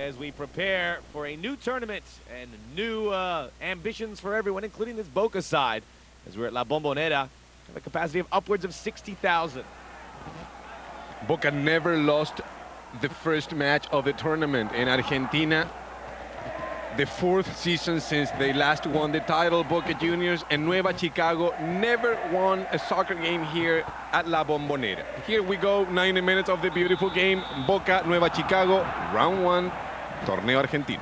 as we prepare for a new tournament and new ambitions for everyone, including this Boca side, as we're at La Bombonera, have a capacity of upwards of 60,000. Boca never lost the first match of the tournament in Argentina. The fourth season since they last won the title, Boca Juniors, and Nueva Chicago never won a soccer game here at La Bombonera. Here we go, 90 minutes of the beautiful game. Boca, Nueva Chicago, round one, Torneo Argentino.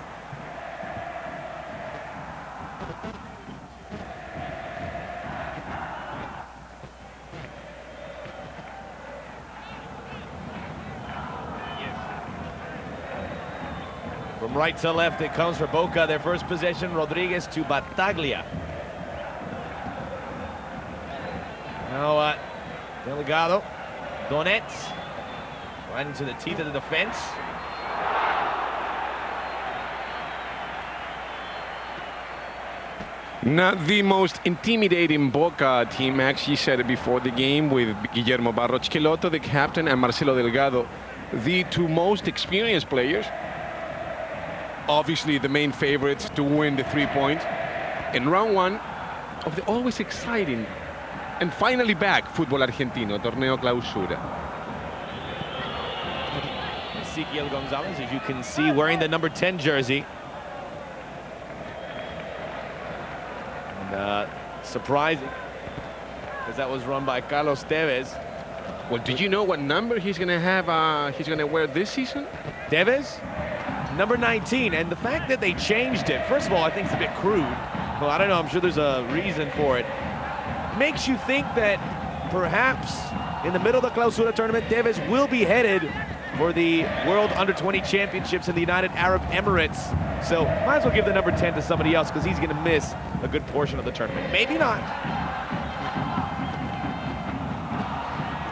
From right to left, it comes for Boca. Their first possession, Rodríguez to Battaglia. Now, Delgado, Donnet, right into the teeth of the defense. Not the most intimidating Boca team, actually said it before the game, with Guillermo Barros, Schelotto, the captain, and Marcelo Delgado, the two most experienced players. Obviously the main favorites to win the 3 points in round one of the always exciting and finally back Fútbol Argentino, Torneo Clausura. E.González, as you can see, wearing the number 10 jersey. And surprising, because that was run by Carlos Tevez. Well, did you know what number he's gonna have? He's gonna wear this season? Tevez? Number 19, and the fact that they changed it, first of all, I think it's a bit crude. Well, I don't know, I'm sure there's a reason for it. Makes you think that perhaps in the middle of the Clausura tournament, Tevez will be headed for the World Under-20 Championships in the United Arab Emirates. So might as well give the number 10 to somebody else, because he's gonna miss a good portion of the tournament. Maybe not.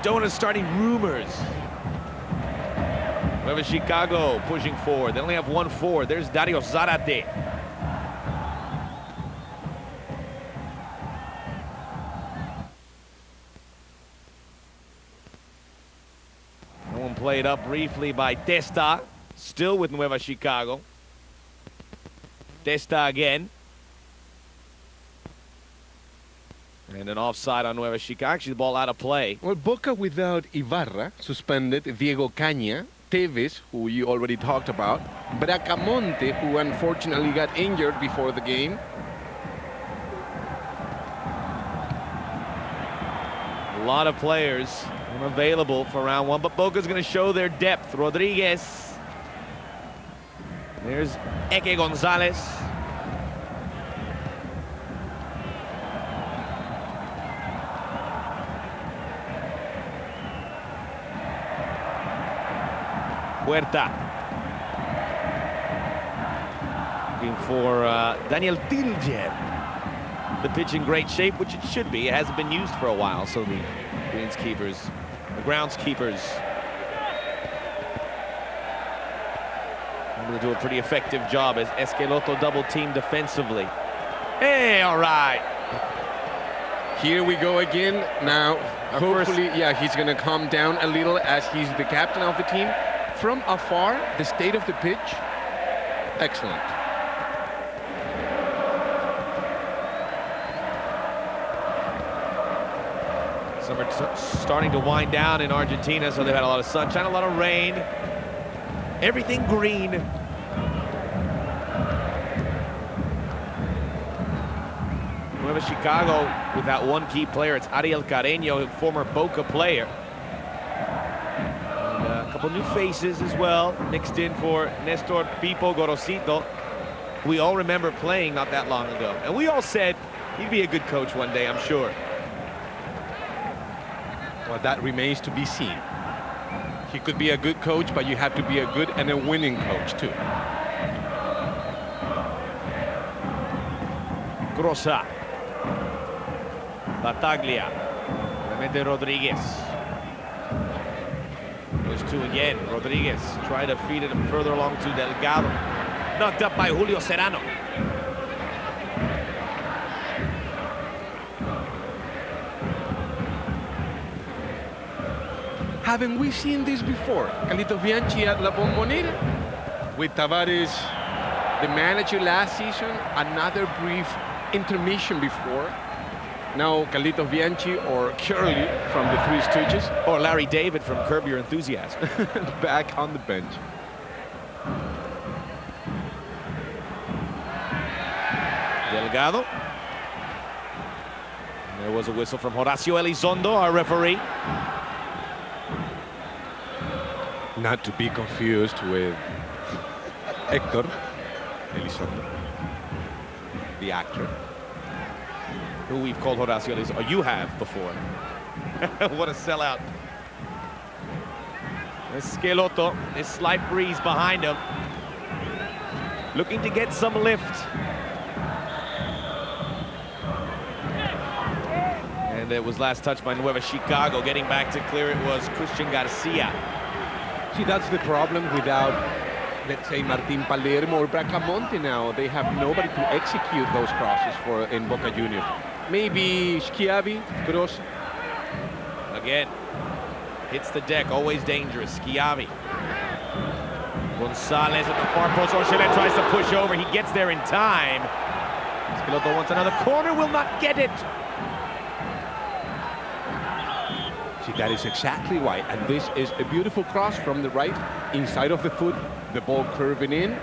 Donnet starting rumors. Nueva Chicago pushing forward. They only have 1 forward. There's Dario Zárate. One played up briefly by Testa, still with Nueva Chicago. Testa again. And an offside on Nueva Chicago. Actually, the ball out of play. Well, Boca without Ibarra, suspended, Diego Caña, Tevez, who you already talked about, Bracamonte, who unfortunately got injured before the game. A lot of players unavailable for round one, but Boca's going to show their depth. Rodríguez. There's E.González. Huerta. Looking for Daniel Tilger. The pitch in great shape, which it should be. It hasn't been used for a while, so the greenskeepers, the groundskeepers, able to do a pretty effective job as Schelotto double team defensively. Hey, all right. Here we go again. Now, hopefully, yeah, he's going to calm down a little as he's the captain of the team. From afar, the state of the pitch, excellent. Summer starting to wind down in Argentina, so they've had a lot of sunshine, a lot of rain, everything green. Nueva Chicago without one key player. It's Ariel Carreño, a former Boca player. Couple new faces as well, mixed in for Néstor Pipo Gorosito, who we all remember playing not that long ago. And we all said he'd be a good coach one day, I'm sure. Well, that remains to be seen. He could be a good coach, but you have to be a good and a winning coach too. Crosa. Battaglia. Clemente Rodríguez. Those two again. Rodríguez trying to feed it further along to Delgado. Knocked up by Julio Serrano. Haven't we seen this before? Bianchi at La Bombonera? With Tavares, the manager last season, another brief intermission before. Now Carlitos Bianchi or Curly from the Three Stooges. Or Larry David from Curb Your Enthusiasm. Back on the bench. Delgado. And there was a whistle from Horacio Elizondo, our referee. Not to be confused with Héctor Elizondo, the actor. Who we've called Horacio Elizondo. Oh, you have before. What a sellout. This Schelotto, this slight breeze behind him. Looking to get some lift. And it was last touched by Nueva Chicago. Getting back to clear it was C.García. See, that's the problem without, let's say, Martín Palermo or Bracamonte now. They have nobody to execute those crosses for in Boca Juniors. Maybe Schiavi, Crosa. Again, hits the deck, always dangerous. Schiavi. González at the far post. Orcellet tries to push over. He gets there in time. Schelotto wants another corner, will not get it. See, that is exactly why. And this is a beautiful cross from the right, inside of the foot, the ball curving in.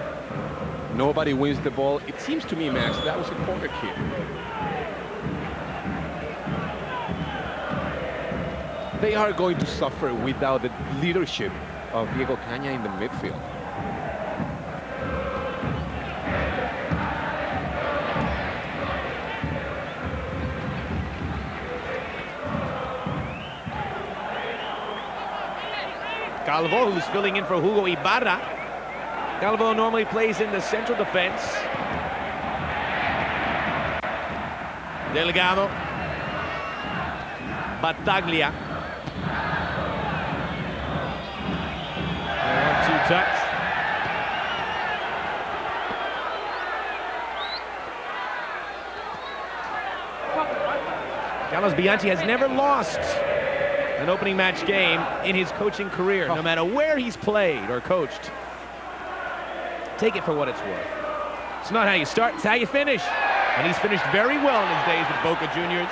Nobody wins the ball. It seems to me, Max, that was a corner kick. They are going to suffer without the leadership of Diego Caña in the midfield. Calvo, who's filling in for Hugo Ibarra. Calvo normally plays in the central defense. Delgado. Battaglia. 1-2 touch. Carlos Bianchi has never lost an opening match game in his coaching career, no matter where he's played or coached. Take it for what it's worth. It's not how you start, it's how you finish. And he's finished very well in his days with Boca Juniors.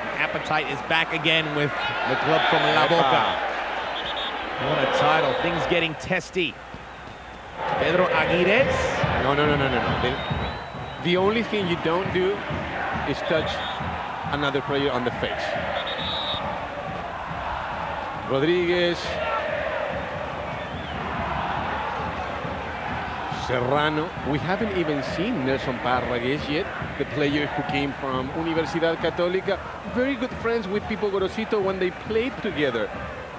The appetite is back again with the club from La Boca. What a title, things getting testy. Pedro Aguirrez. No. The only thing you don't do is touch another player on the face. Rodríguez, Serrano. We haven't even seen Nelson Parraguéz yet, the player who came from Universidad Católica. Very good friends with Pipo Gorosito when they played together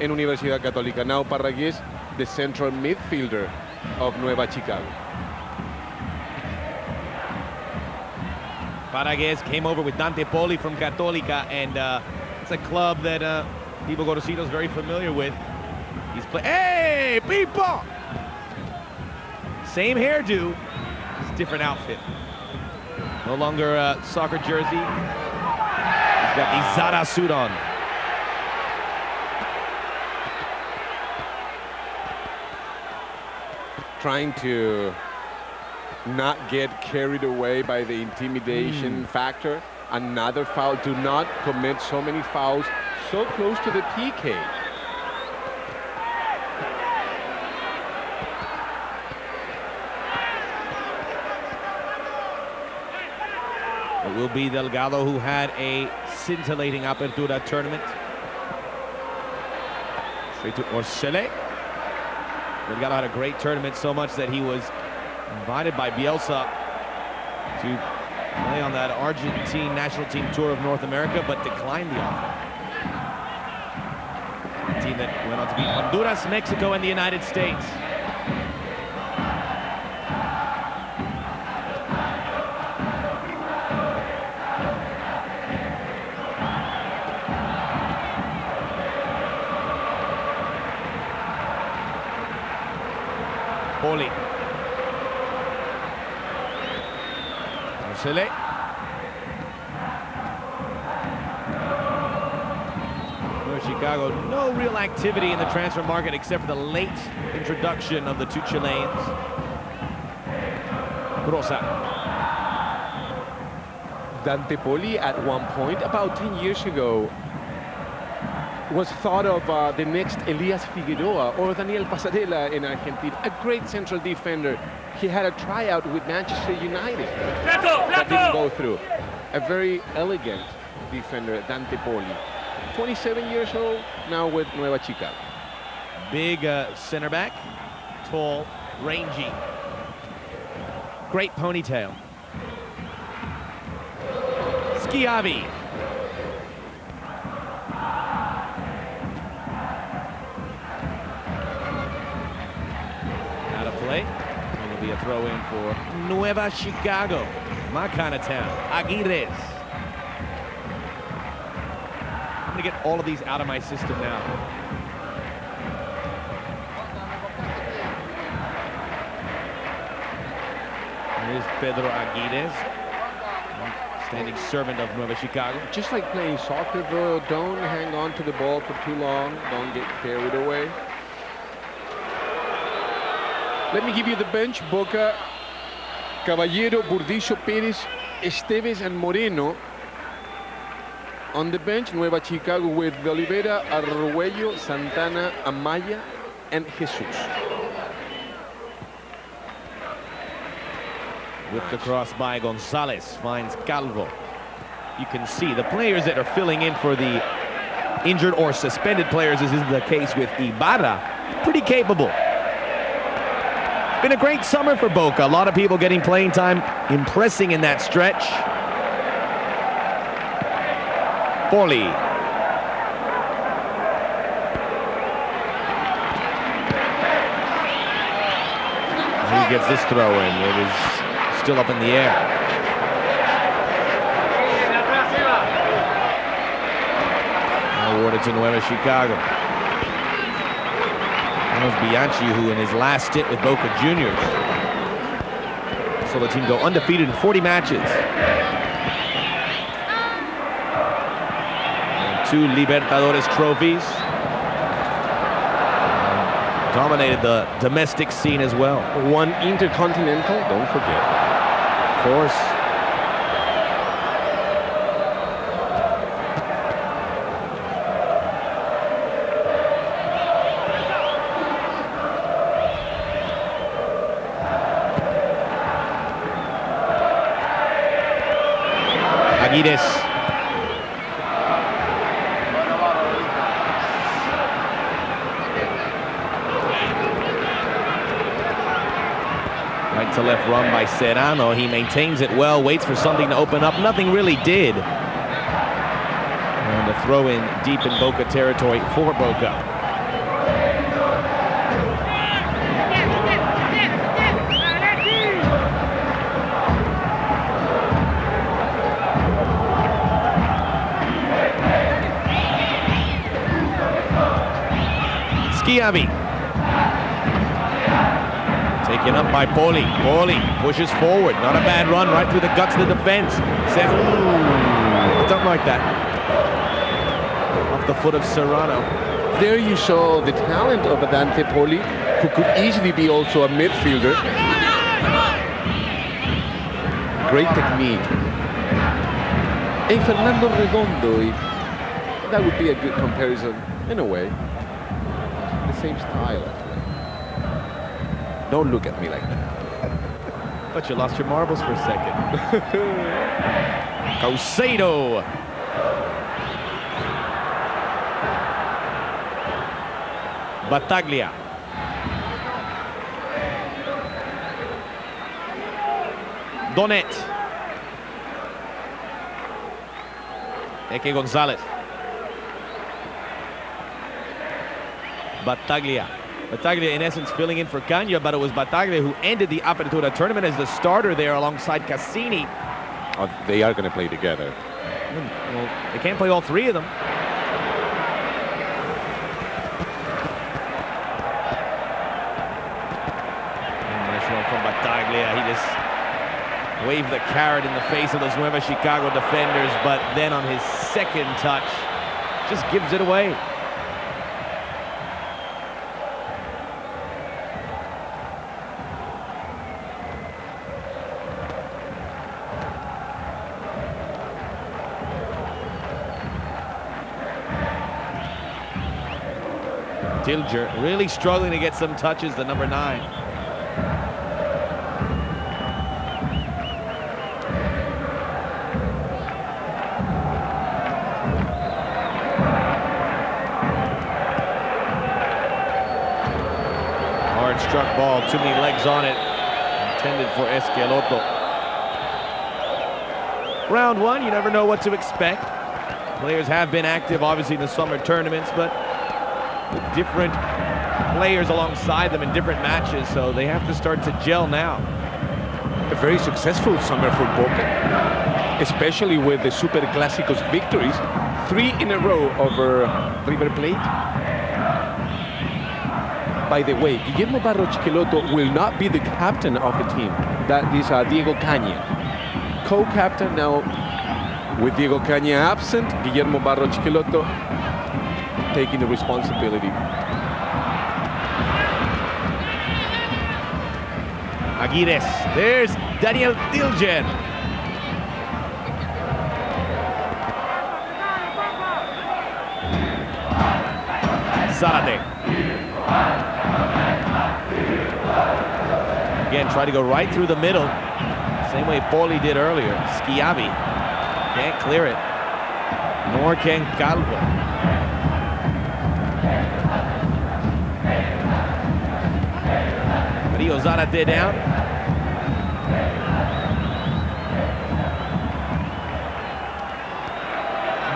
in Universidad Católica. Now Parraguéz, the central midfielder of Nueva Chicago. Parraguéz came over with Dante Poli from Católica, and it's a club that Pipo Gorosito is very familiar with. He's playing. Hey, Pipo! Same hairdo, just different outfit. No longer a soccer jersey. He's got the Zara suit on. Trying to not get carried away by the intimidation factor. Another foul. Do not commit so many fouls so close to the PK. It will be Delgado, who had a scintillating Apertura tournament. Straight to Orcellet. Delgado had a great tournament, so much that he was invited by Bielsa to play on that Argentine national team tour of North America, but declined the offer. A team that went on to beat Honduras, Mexico, and the United States. Poli. Orcellet. Chicago, no real activity in the transfer market except for the late introduction of the two Chileans. Crosa. Dante Poli at one point, about 10 years ago, was thought of the next Elias Figueroa or Daniel Pasarela in Argentina. A great central defender. He had a tryout with Manchester United. That didn't go through. A very elegant defender, Dante Poli. 27 years old, now with Nueva Chicago. Big center back, tall, rangy. Great ponytail. Schiavi. Out of play. It'll be a throw in for Nueva Chicago. My kind of town. Aguirrez. I'm going to get all of these out of my system now. Here's Pedro Aguirrez, standing servant of Nueva Chicago. Just like playing soccer, bro, don't hang on to the ball for too long. Don't get carried away. Let me give you the bench. Boca, Caballero, Burdillo, Pérez, Esteves, and Moreno. On the bench, Nueva Chicago with De Oliveira, Arguello, Santana, Amaya, and Jesus. With the cross by González, finds Calvo. You can see the players that are filling in for the injured or suspended players, as is the case with Ibarra, pretty capable. Been a great summer for Boca. A lot of people getting playing time, impressing in that stretch. Poli. He gets this throw in. It is still up in the air. Awarded to Nueva Chicago. That was Bianchi, who in his last stint with Boca Juniors saw the team go undefeated in 40 matches. And 2 Libertadores trophies. Dominated the domestic scene as well. 1 Intercontinental, don't forget. Of course. Aguirrez. Right to left run by Serrano. He maintains it well, waits for something to open up. Nothing really did. And a throw in deep in Boca territory for Boca. Schiavi. Taken up by Poli. Poli pushes forward. Not a bad run, right through the guts of the defense. Says, ooh, something like that. Off the foot of Serrano. There you saw the talent of Dante Poli, who could easily be also a midfielder. Great technique. A Fernando Redondo, that would be a good comparison in a way. Same style, actually. Don't look at me like that. But you lost your marbles for a second. Couceiro. Battaglia. Donnet. E.González. Battaglia. Battaglia, in essence, filling in for Kanya, but it was Battaglia who ended the Apertura tournament as the starter there alongside Cascini. Oh, they are going to play together. Well, they can't play all 3 of them. Nice run from Battaglia. He just waved the carrot in the face of those Nueva Chicago defenders, but then on his second touch, just gives it away. Tilger really struggling to get some touches, the number 9. Hard struck ball, too many legs on it. Intended for Schelotto. Round 1, you never know what to expect. Players have been active, obviously, in the summer tournaments, but with different players alongside them in different matches, so they have to start to gel now. A very successful summer for Boca, especially with the Super Clásicos victories, 3 in a row over River Plate. By the way, Guillermo Barros Schelotto will not be the captain of the team. That is Diego Caña. Co-captain now with Diego Caña absent, Guillermo Barros Schelotto taking the responsibility. Aguirrez, there's Daniel Tilger. Zárate. Again, try to go right through the middle. Same way Poli did earlier. Schiavi can't clear it, nor can Calvo. Zárate down.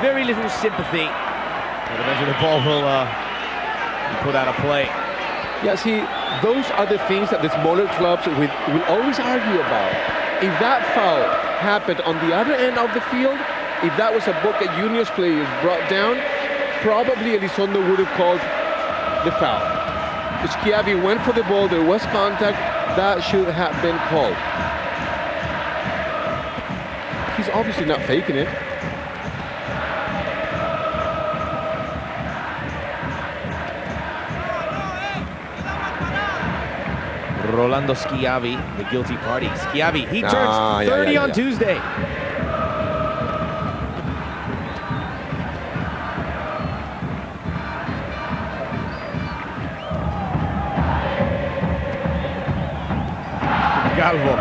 Very little sympathy. But eventually the ball will be put out of play. Yeah, see, those are the things that the smaller clubs will always argue about. If that foul happened on the other end of the field, if that was a Boca Juniors player brought down, probably Elizondo would have called the foul. Schiavi went for the ball, there was contact, that should have been called. He's obviously not faking it. Rolando Schiavi, the guilty party. Schiavi, he turns 30 on Tuesday. Calvo.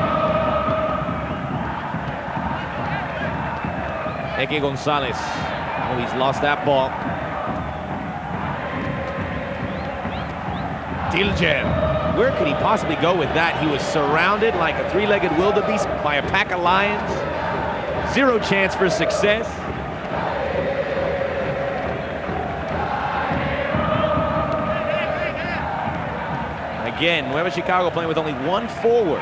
E.González. Oh, he's lost that ball. Tilger. Where could he possibly go with that? He was surrounded like a three-legged wildebeest by a pack of lions. Zero chance for success. Again, Nueva Chicago playing with only one forward.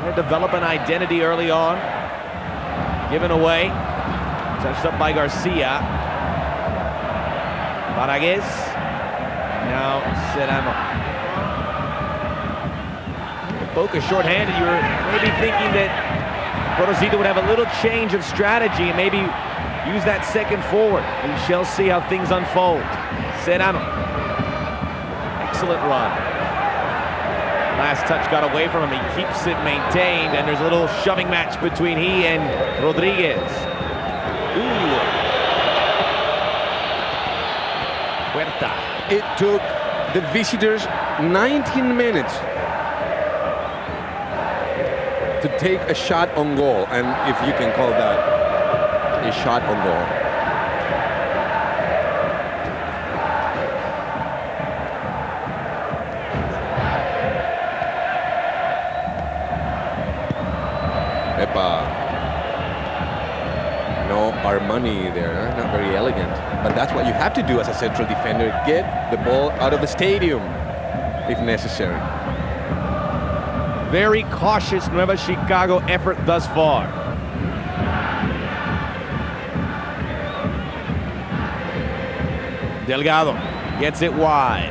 They develop an identity early on. Given away. Touched up by Garcia. Parraguéz. Now Serrano. Boca short-handed. You were maybe thinking that Gorosito would have a little change of strategy and maybe use that second forward. We shall see how things unfold. Serrano. Excellent run. Last touch got away from him. He keeps it maintained, and there's a little shoving match between he and Rodríguez. Ooh. Huerta. It took the visitors 19 minutes to take a shot on goal, and if you can call that a shot on goal. Epa. No Armani there, huh? Not very elegant. But that's what you have to do as a central defender. Get the ball out of the stadium if necessary. Very cautious Nueva Chicago effort thus far. Delgado gets it wide.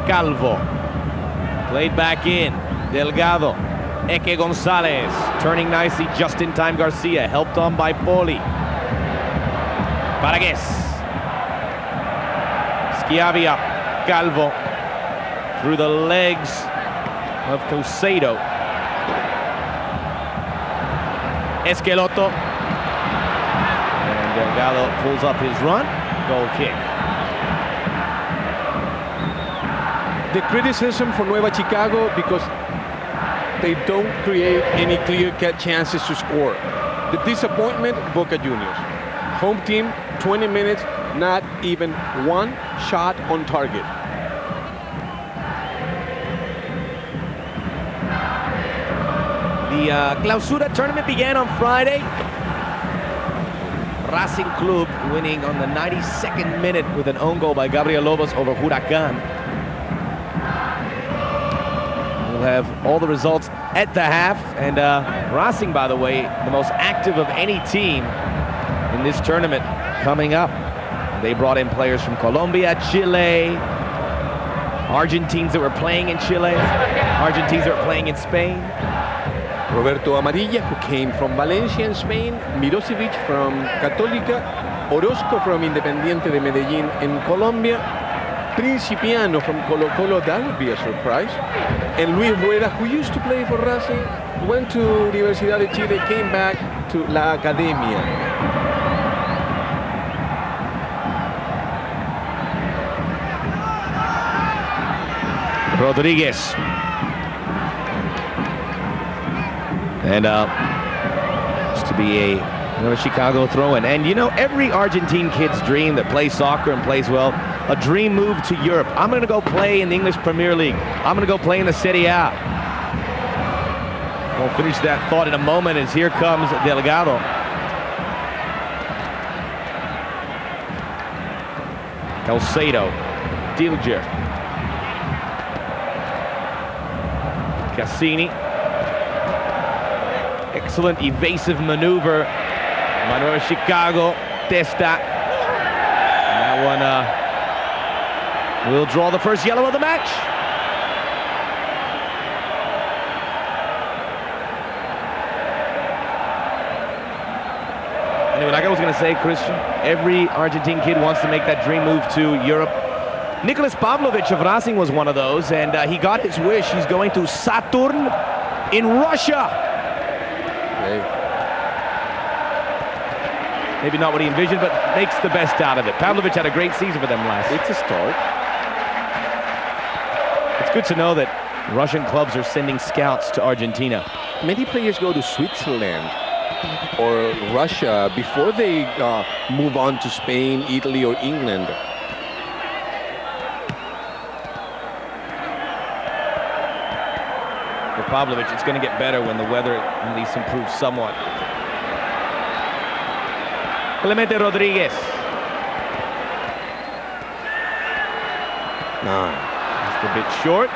Calvo. Played back in. Delgado. E.González turning nicely just in time. Garcia helped on by Poli. Parraguéz. Schiavi up. Calvo. Through the legs of Couceiro. Schelotto. Delgado pulls up his run. Goal kick. The criticism for Nueva Chicago because they don't create any clear-cut chances to score. The disappointment, Boca Juniors. Home team, 20 minutes, not even one shot on target. The Clausura tournament began on Friday. Racing Club winning on the 92nd minute with an own goal by Gabriel Lobos over Huracan. We'll have all the results at the half. And Racing, by the way, the most active of any team in this tournament coming up. They brought in players from Colombia, Chile, Argentines that were playing in Chile, Argentines that were playing in Spain. Roberto Amarilla, who came from Valencia in Spain, Mirosevic from Católica, Orozco from Independiente de Medellín in Colombia, Principiano from Colo-Colo, that would be a surprise, and Luis Rueda, who used to play for Racing, went to Universidad de Chile, came back to La Academia. Rodríguez. And it's to be a Nueva Chicago throw-in. And you know, every Argentine kid's dream that plays soccer and plays well, a dream move to Europe. I'm going to go play in the English Premier League. I'm going to go play in the Serie A. We'll finish that thought in a moment as here comes Delgado. Couceiro, Tilger, Cascini. Excellent evasive maneuver by Nueva Chicago. Testa. And that one will draw the first yellow of the match. Anyway, like I was going to say, Christian, every Argentine kid wants to make that dream move to Europe. Nicholas Pavlovich of Racing was one of those, and he got his wish. He's going to Saturn in Russia. Maybe not what he envisioned, but makes the best out of it. Pavlovich had a great season for them last year. It's a start. It's good to know that Russian clubs are sending scouts to Argentina. Many players go to Switzerland or Russia before they move on to Spain, Italy, or England. For Pavlovich, it's going to get better when the weather at least improves somewhat. Clemente Rodríguez. Just a bit short.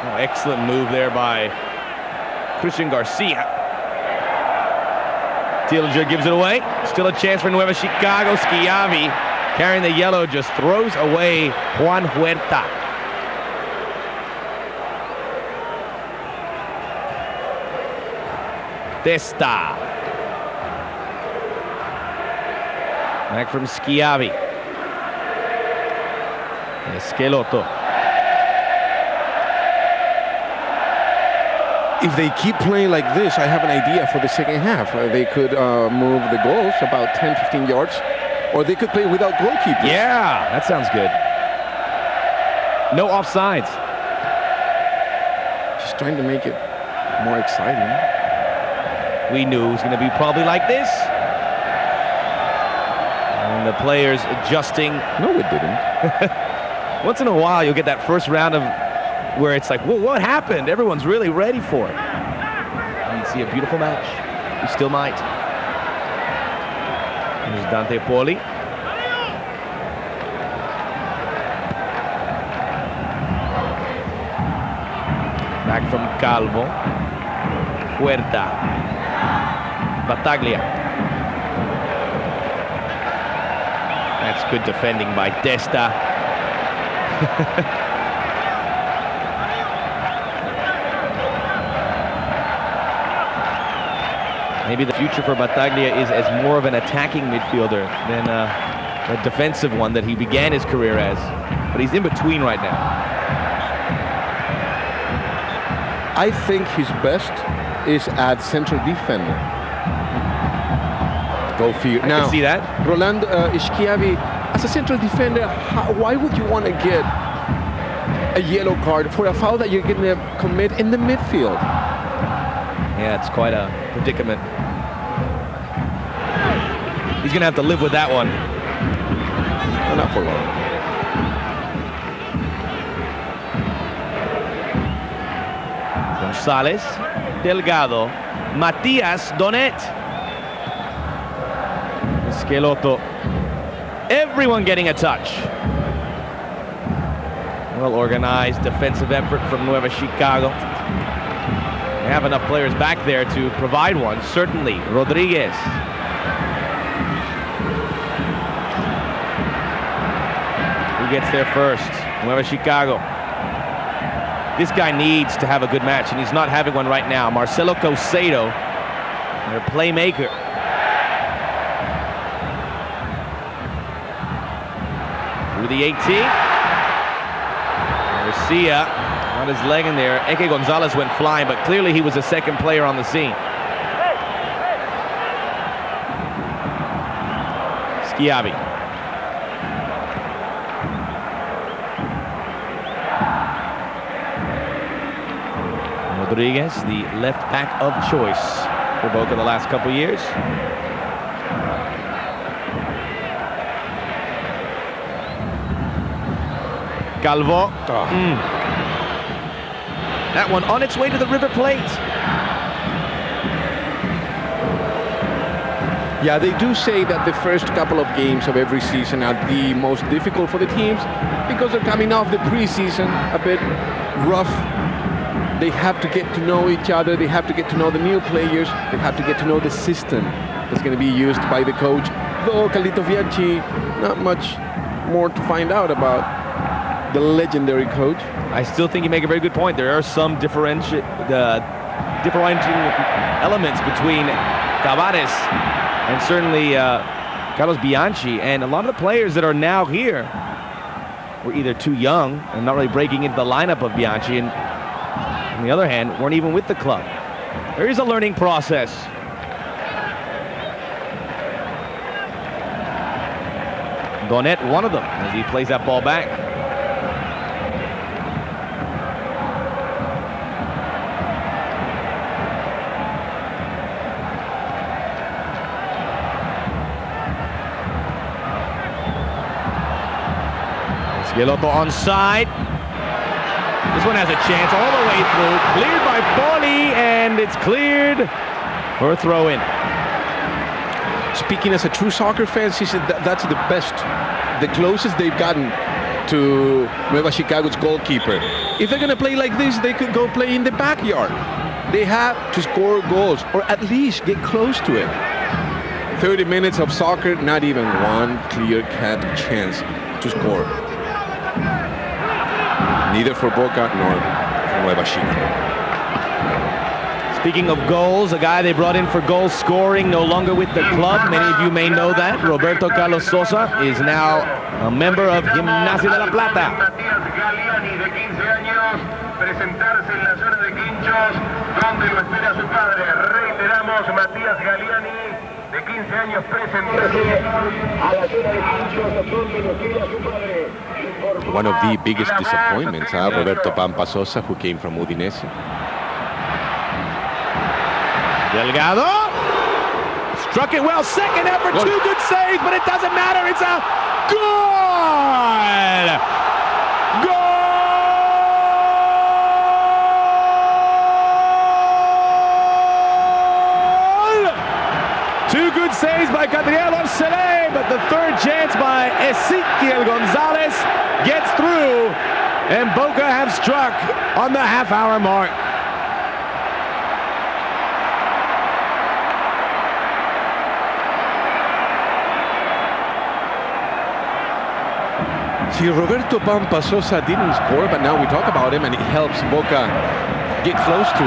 Oh, excellent move there by C.García. Tilger gives it away. Still a chance for Nueva Chicago. Schiavi, carrying the yellow, just throws away Juan Huerta. Testa. Back from Schiavi. Schelotto. If they keep playing like this, I have an idea for the second half. They could move the goals about 10, 15 yards, or they could play without goalkeepers. Yeah, that sounds good. No offsides. Just trying to make it more exciting. We knew it was going to be probably like this. And the players adjusting. No, it didn't. Once in a while, you'll get that first round of where it's like, well, what happened? Everyone's really ready for it. And you see a beautiful match. You still might. There's Dante Poli. Back from Calvo. Huerta. Battaglia. That's good defending by Testa. Maybe the future for Battaglia is as more of an attacking midfielder than a defensive one that he began his career as. But he's in between right now. I think his best is at central defender. Go figure. I Now, can see that. Rolando Schiavi, as a central defender, why would you want to get a yellow card for a foul that you're going to commit in the midfield? Yeah, it's quite a predicament. He's going to have to live with that one. Well, not for long. González, Delgado, Matias, Donnet, Schelotto. Everyone getting a touch. Well-organized defensive effort from Nueva Chicago. They have enough players back there to provide one, certainly. Rodríguez. Who gets there first? Nueva Chicago. This guy needs to have a good match, and he's not having one right now. Marcelo Couceiro, their playmaker. Through the 18. García on his leg in there. E.González went flying, but clearly he was the second player on the scene. Schiavi. Rodríguez, the left back of choice for Boca the last couple years. Calvo. That one on its way to the River Plate. Yeah, they do say that the first couple of games of every season are the most difficult for the teams because they're coming off the preseason a bit rough. They have to get to know each other. They have to get to know the new players. They have to get to know the system that's going to be used by the coach. Though Bianchi, not much more to find out about the legendary coach. I still think you make a very good point. There are some differentiating elements between Tavares and certainly Carlos Bianchi, and a lot of the players that are now here were either too young and not really breaking into the lineup of Bianchi, and on the other hand, weren't even with the club. There is a learning process. Donnet, one of them, as he plays that ball back. Schelotto onside. This one has a chance all the way through. Cleared by Poli, and it's cleared for a throw-in. Speaking as a true soccer fan, he said that's the best, the closest they've gotten to Nueva Chicago's goalkeeper. If they're going to play like this, they could go play in the backyard. They have to score goals, or at least get close to it. 30 minutes of soccer, not even one clear-cut chance to score. Neither for Boca nor for Nueva Chicago. Speaking of goals, a guy they brought in for goal scoring, no longer with the club. Many of you may know that. Roberto Carlos Sosa is now a member of Gimnasia de la Plata. Presentarse en la zona de Quinchos, donde lo espera su padre. Reiteramos, Matías Galiani, de 15 años, presentarse a la zona de Quinchos, donde lo espera su padre. One of the biggest disappointments, Roberto Pampa Sosa, who came from Udinese. Delgado struck it well. Second effort, Goal. 2 good saves, but it doesn't matter. It's a goal! Goal! 2 good saves by Orcellet, but the third chance by E.González gets through, and Boca have struck on the half-hour mark. See, Roberto Pampa Sosa didn't score, but now we talk about him, and it helps Boca get close to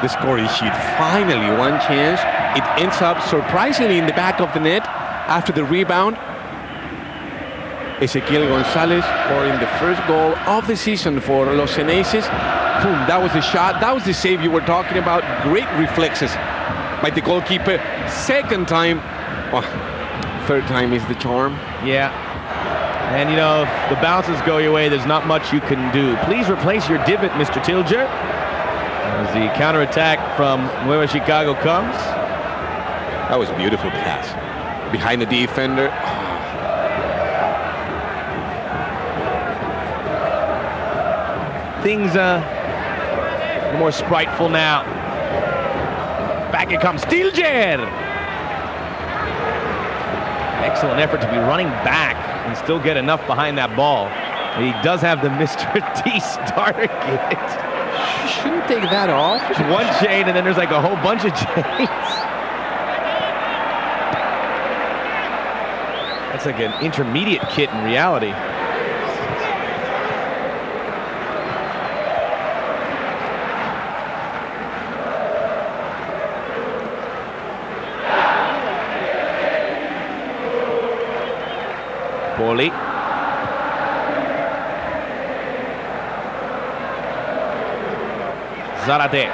the scoring sheet. Finally, one chance. It ends up surprisingly in the back of the net after the rebound. González scoring the first goal of the season for Los Eneses. Boom, that was the shot. That was the save you were talking about. Great reflexes by the goalkeeper. Second time Oh, third time is the charm. Yeah. And you know, if the bounces go your way, there's not much you can do. Please replace your divot, Mr. Tilger. As the counterattack from Nueva Chicago comes. That was a beautiful pass. Behind the defender. Things more spriteful now. Back it comes, Tilger! Excellent effort to be running back and still get enough behind that ball. He does have the Mr. T starter kit. You shouldn't take that off. There's one chain and then there's like a whole bunch of chains. That's like an intermediate kit in reality. Poli. Zárate.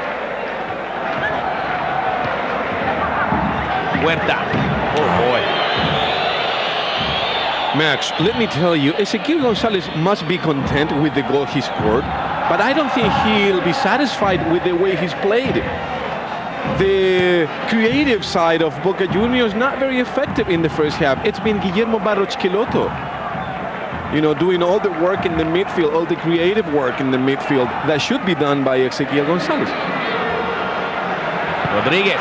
Huerta. Oh boy. Max, let me tell you, E.González must be content with the goal he scored, but I don't think he'll be satisfied with the way he's played. The creative side of Boca Juniors not very effective in the first half. It's been Barros Schelotto, you know, doing all the work in the midfield, all the creative work in the midfield that should be done by E.González. Rodríguez.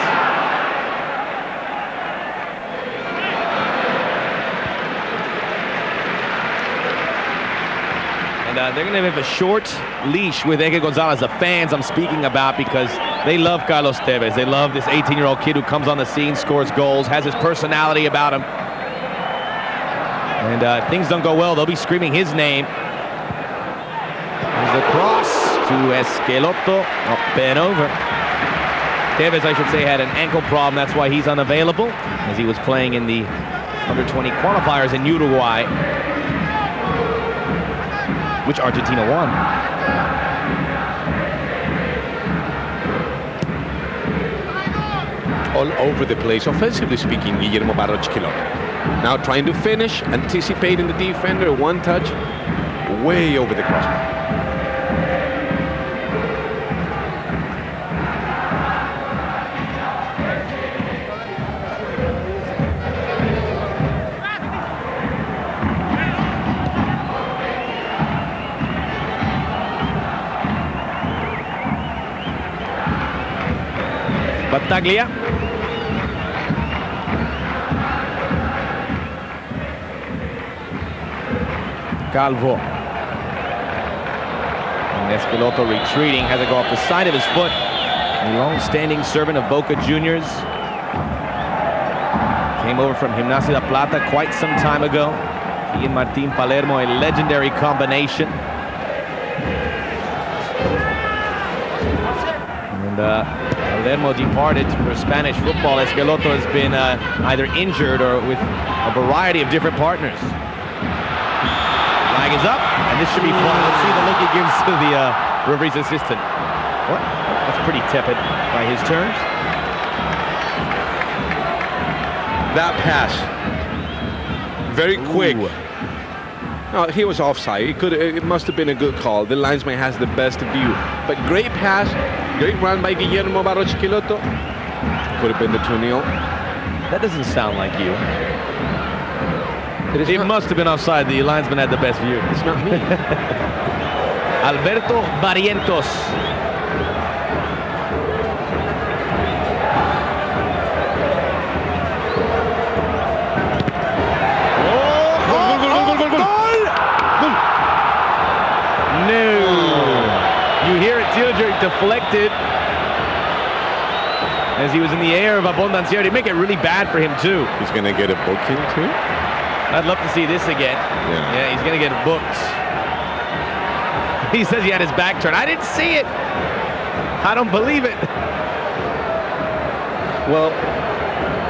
And they're going to have a short leash with E.González, the fans I'm speaking about, because they love Carlos Tevez. They love this 18-year-old kid who comes on the scene, scores goals, has his personality about him. And if things don't go well, they'll be screaming his name. There's the cross to Schelotto, up and over. Tevez, I should say, had an ankle problem. That's why he's unavailable, as he was playing in the under-20 qualifiers in Uruguay, which Argentina won. All over the place, offensively speaking, Barros Schelotto. Now trying to finish, anticipating the defender, one touch, way over the crossbar. Battaglia. Calvo. And Schelotto retreating, has it go off the side of his foot. A long-standing servant of Boca Juniors. Came over from Gimnasia de Plata quite some time ago. He and Martín Palermo, a legendary combination. And Palermo departed for Spanish football. Schelotto has been either injured or with a variety of different partners. Flag is up, and this should be fun. Let's see the look he gives to the referee's assistant. What? That's pretty tepid by his terms. That pass, very quick. No, he was offside. It must have been a good call. The linesman has the best view. But great pass, great run by Barros Schelotto. Could have been the 2-0. That doesn't sound like you. It must have been offside. The linesman had the best view. It's not me. Alberto Barrientos. Deflected as he was in the air of Abbondanzieri. Make it really bad for him too. He's gonna get a booking too. I'd love to see this again. Yeah, he's gonna get booked. He says he had his back turned. I didn't see it. I don't believe it. Well,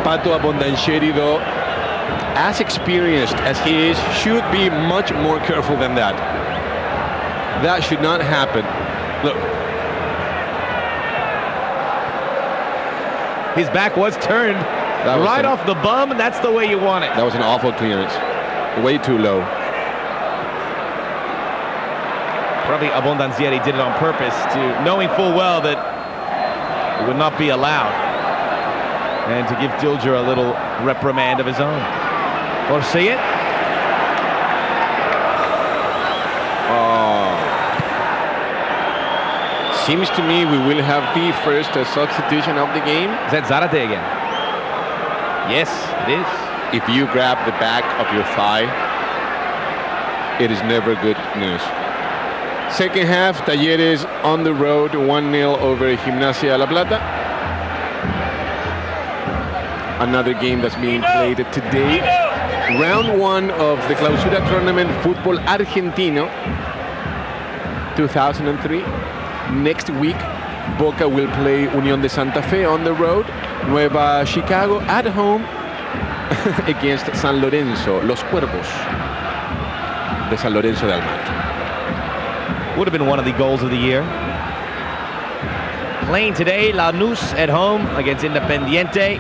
Pato Abbondanzieri, though, as experienced as he is, should be much more careful than that. That should not happen. Look. His back was turned. Right off the bum, and that's the way you want it. That was an awful clearance. Way too low. Probably Abbondanzieri did it on purpose, knowing full well that it would not be allowed. And to give Tilger a little reprimand of his own. Orcellet. Seems to me we will have the first substitution of the game. Is that Zárate again? Yes, it is. If you grab the back of your thigh, it is never good news. Second half, Talleres on the road, 1-0 over Gimnasia La Plata. Another game that's being played today. Round 1 of the Clausura tournament, Football Argentino 2003. Next week, Boca will play Unión de Santa Fe on the road. Nueva Chicago at home against San Lorenzo, Los Cuervos de San Lorenzo de Almagro. Would have been one of the goals of the year. Playing today, Lanús at home against Independiente.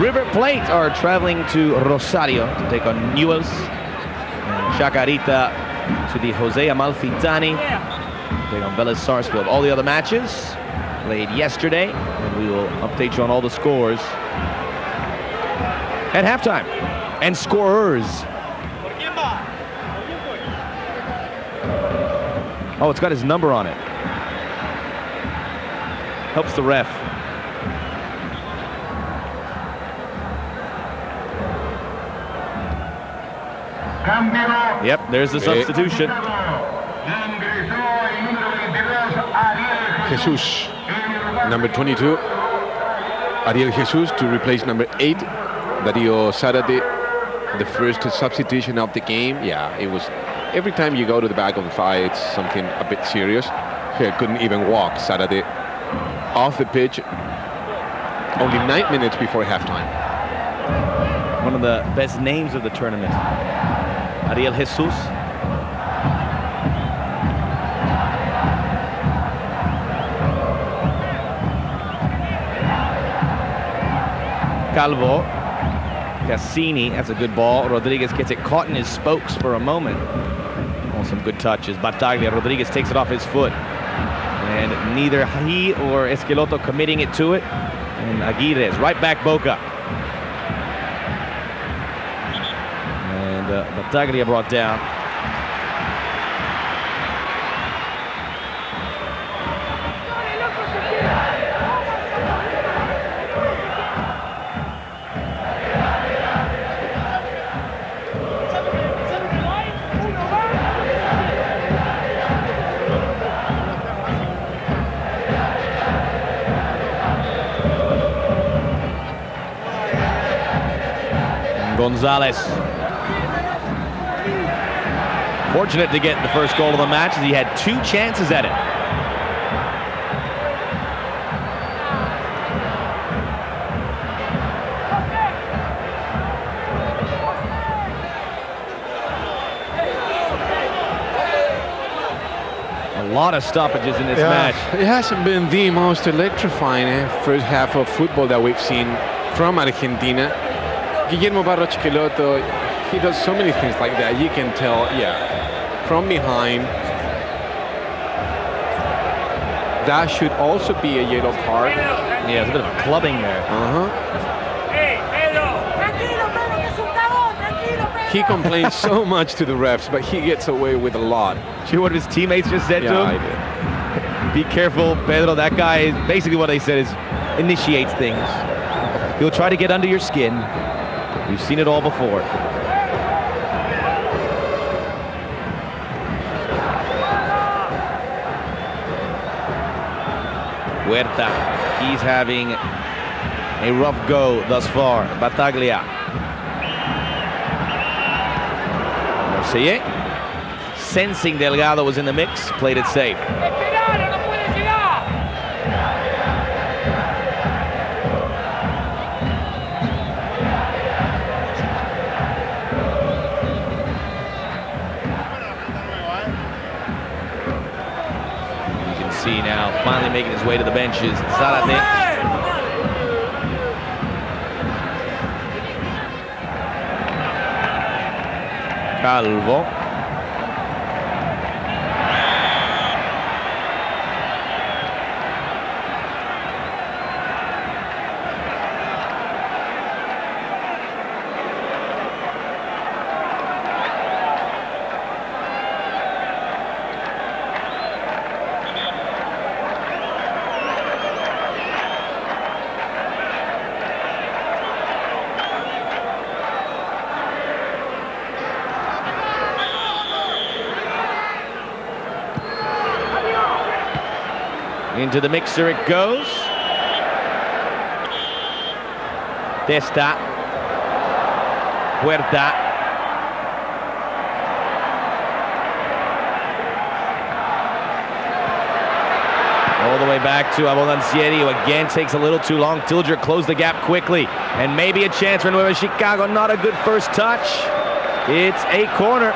River Plate are traveling to Rosario to take on Newell's. And Chacarita to the Jose Amalfitani. Take on Vélez Sarsfield. All the other matches played yesterday, and we will update you on all the scores at halftime and scorers. Oh, it's got his number on it. Helps the ref. Yep, there's the substitution. Jesus, number 22. Ariel Jesus to replace number 8. Darío Zárate, the first substitution of the game. Yeah, it was. Every time you go to the back of the thigh, it's something a bit serious. He couldn't even walk. Zárate off the pitch only 9 minutes before halftime. One of the best names of the tournament. Ariel Jesus. Calvo. Cascini, that's a good ball. Rodríguez gets it caught in his spokes for a moment. Oh, some good touches. Battaglia, Rodríguez takes it off his foot. And neither he or Schelotto committing it to it. And Aguirrez, right back Boca. And Battaglia brought down. González. Fortunate to get the first goal of the match as he had 2 chances at it. A lot of stoppages in this match. It hasn't been the most electrifying first half of football that we've seen from Argentina. Guillermo Barros Schelotto, he does so many things like that. You can tell, from behind. That should also be a yellow card. Yeah, it's a bit of a clubbing there. He complains so much to the refs, but he gets away with a lot. See what his teammates just said to him? I did. Be careful, Pedro. That guy, basically what they said is, initiates things. He'll try to get under your skin. We've seen it all before. Huerta, he's having a rough go thus far. Battaglia. Orcellet, sensing Delgado was in the mix, played it safe. See now, finally making his way to the benches. Zárate. Calvo. Into the mixer it goes. Testa. Huerta. All the way back to Abbondanzieri, who again takes a little too long. Tilger closed the gap quickly. And maybe a chance for Nueva Chicago. Not a good first touch. It's a corner.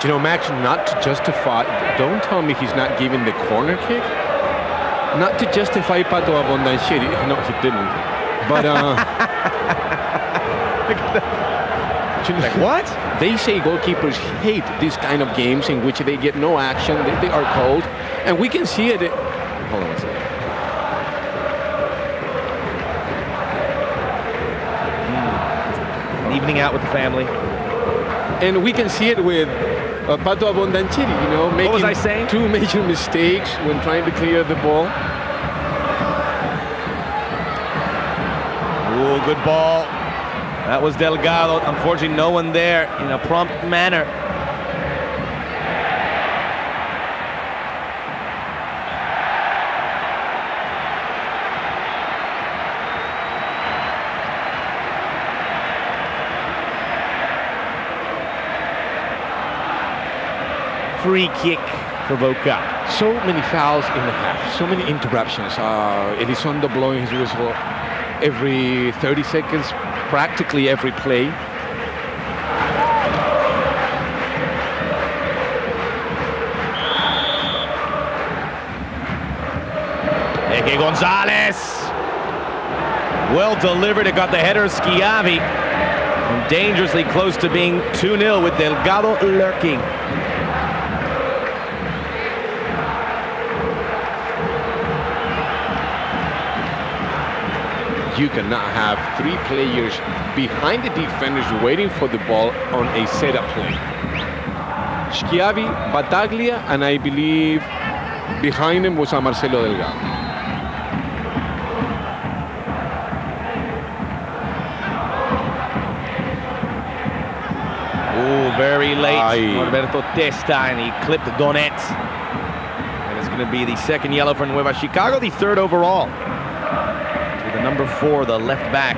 You know, Max, not to justify, don't tell me he's not giving the corner kick. Not to justify Pato Abbondanzieri. No, he didn't. But, like what? They say goalkeepers hate these kind of games in which they get no action, they are cold, and we can see it. Hold on one second. Evening out with the family. And we can see it with Pato Abbondanzieri, you know, making what was I saying? 2 major mistakes when trying to clear the ball. Ooh, good ball. That was Delgado. Unfortunately, no one there in a prompt manner. Free kick for Boca. So many fouls in the half, so many interruptions. Elizondo blowing his whistle every 30 seconds, practically every play. E.González. Well delivered. It got the header of Schiavi. And dangerously close to being 2-0 with Delgado lurking. You cannot have 3 players behind the defenders waiting for the ball on a setup play. Schiavi, Battaglia, and I believe behind him was Marcelo Delgado. Ooh, very late. Roberto Testa, and he clipped Donnet. And it's going to be the second yellow for Nueva Chicago, the 3rd overall. The number 4, the left back.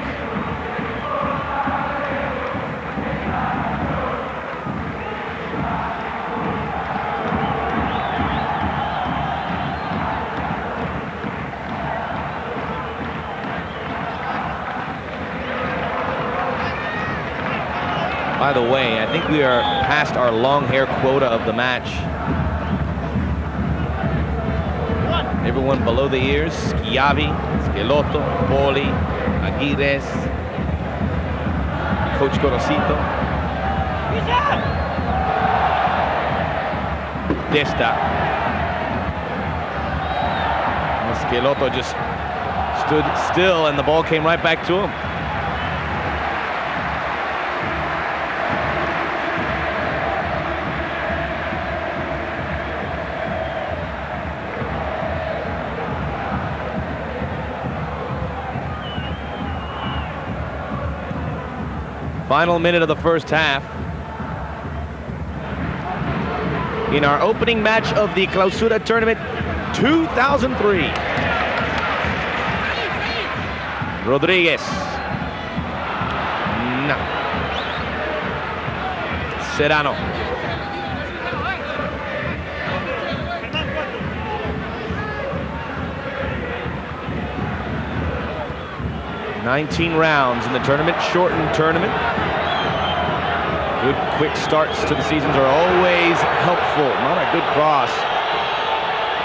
By the way, I think we are past our long hair quota of the match. Everyone below the ears, Schiavi, Schelotto, Poli, Aguirrez, Coach Gorosito. Testa. And Schelotto just stood still and the ball came right back to him. Final minute of the first half. In our opening match of the Clausura tournament 2003. Rodríguez. No. Serrano. "19 rounds in the tournament, shortened tournament. Good quick starts to the seasons are always helpful. Not a good cross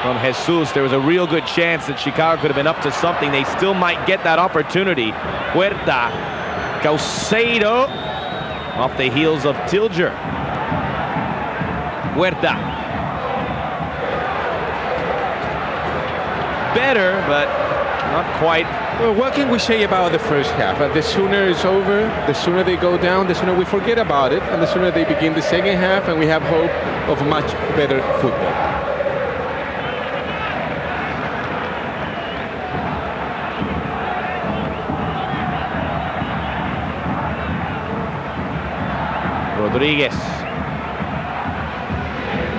from Jesus. There was a real good chance that Chicago could have been up to something. They still might get that opportunity. Huerta Couceiro off the heels of Tilger. Huerta. Better, but not quite. Well, what can we say about the first half? The sooner it's over, the sooner they go down, the sooner we forget about it, and the sooner they begin the second half, and we have hope of much better football. Rodríguez.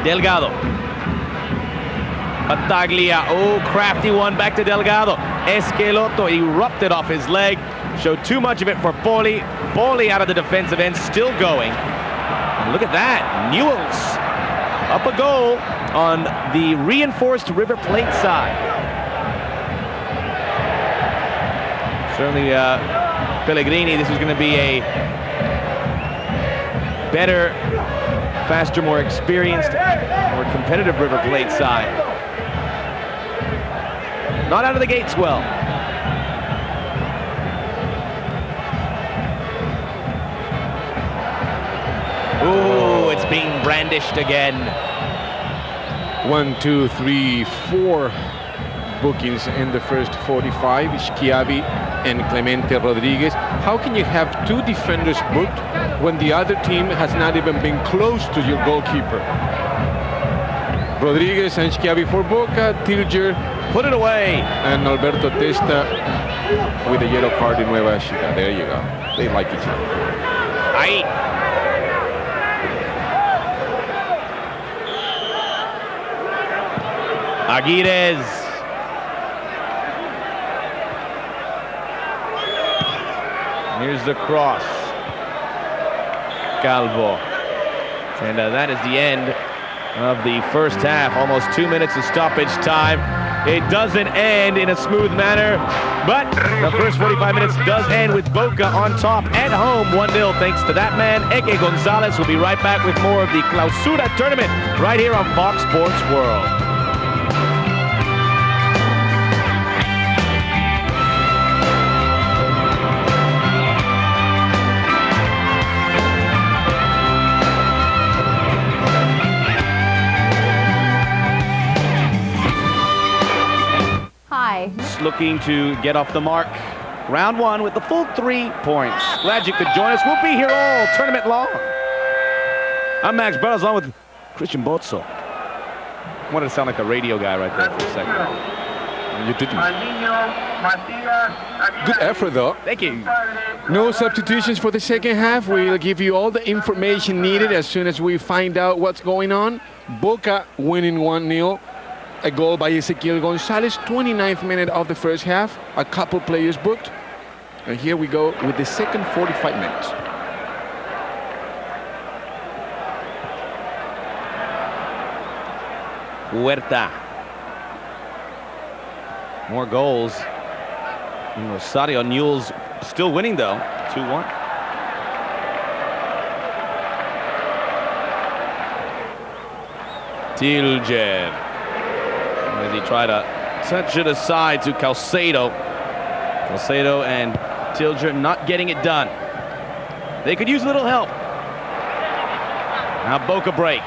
Delgado. Battaglia, oh, crafty one, back to Delgado. Schelotto erupted off his leg, showed too much of it for Poli. Poli out of the defensive end, still going. And look at that, Newell's up a goal on the reinforced River Plate side. Certainly Pellegrini, this is going to be a better, faster, more experienced, more competitive River Plate side. Not out of the gates well. Ooh, it's being brandished again. 1, 2, 3, 4 bookings in the first 45. Schiavi and Clemente Rodríguez. How can you have two defenders booked when the other team has not even been close to your goalkeeper? Rodríguez and Schiavi for Boca, Tilger put it away, and Alberto Testa with a yellow card in Nueva Chicago. There you go. They like each other. Ahí. Aguirrez. Here's the cross. Calvo. And that is the end of the first half. Almost 2 minutes of stoppage time. It doesn't end in a smooth manner, but the first 45 minutes does end with Boca on top at home, 1-0 thanks to that man, E.González. We'll be right back with more of the Clausura tournament right here on Fox Sports World. Looking to get off the mark. Round one with the full 3 points. Glad you could join us. We'll be here all tournament long. I'm Max Barros along with Christian Bozzo. I wanted to sound like a radio guy right there for a second. You didn't. Good effort though. Thank you. No substitutions for the second half. We'll give you all the information needed as soon as we find out what's going on. Boca winning 1-0. A goal by E.González, 29th minute of the first half. A couple players booked. And here we go with the second 45 minutes. Huerta. More goals. Rosario. Newell's still winning though, 2-1. Tilger. As he tried to touch it aside to Couceiro. Couceiro and Tilger not getting it done. They could use a little help. Now Boca break.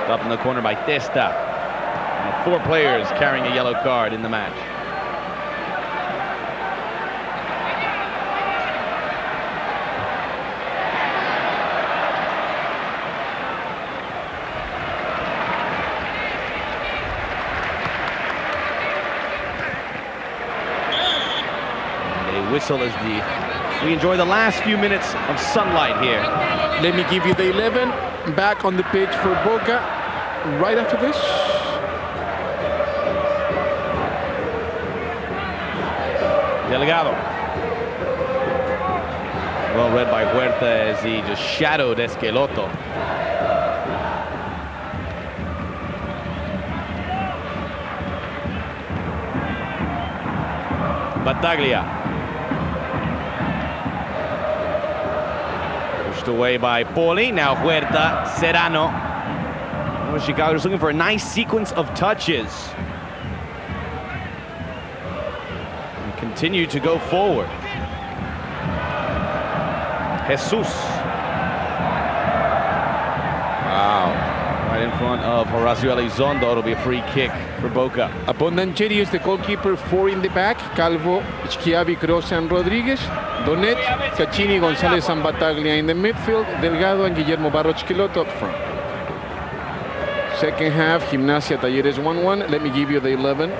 Up in the corner by Testa. And 4 players carrying a yellow card in the match. Whistle as we enjoy the last few minutes of sunlight here. Let me give you the 11 back on the pitch for Boca right after this. Delgado. Well read by Huerta as he just shadowed Schelotto. Battaglia. Pushed away by Poli. Now Huerta, Serrano. Nueva Chicago is looking for a nice sequence of touches. continue to go forward. Jesus. Wow. Right in front of Horacio Elizondo. It'll be a free kick for Boca. Abbondanzieri is the goalkeeper, 4 in the back. Calvo, Schiavi, Crosa, and Rodríguez. Donnet, Cascini, González, and Battaglia in the midfield. Delgado and Guillermo Barros Schelotto up front. Second half, Gimnasia Talleres 1-1. Let me give you the 11.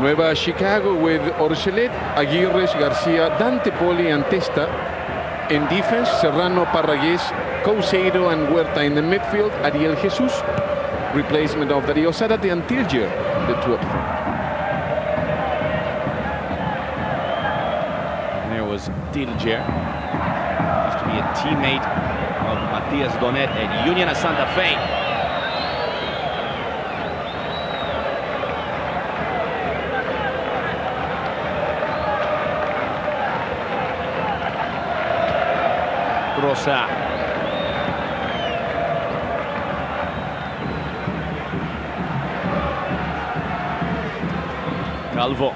Nueva Chicago with Orcellet, Aguirrez, García, Dante, Poli, and Testa. In defense, Serrano, Parraguéz, Couceiro, and Huerta in the midfield. Ariel Jesus, replacement of Darío Zárate, and Tilger, the 2 up front. And there was Tilger. Used to be a teammate of Matias Donnet at Union of Santa Fe. Crosa. Calvo.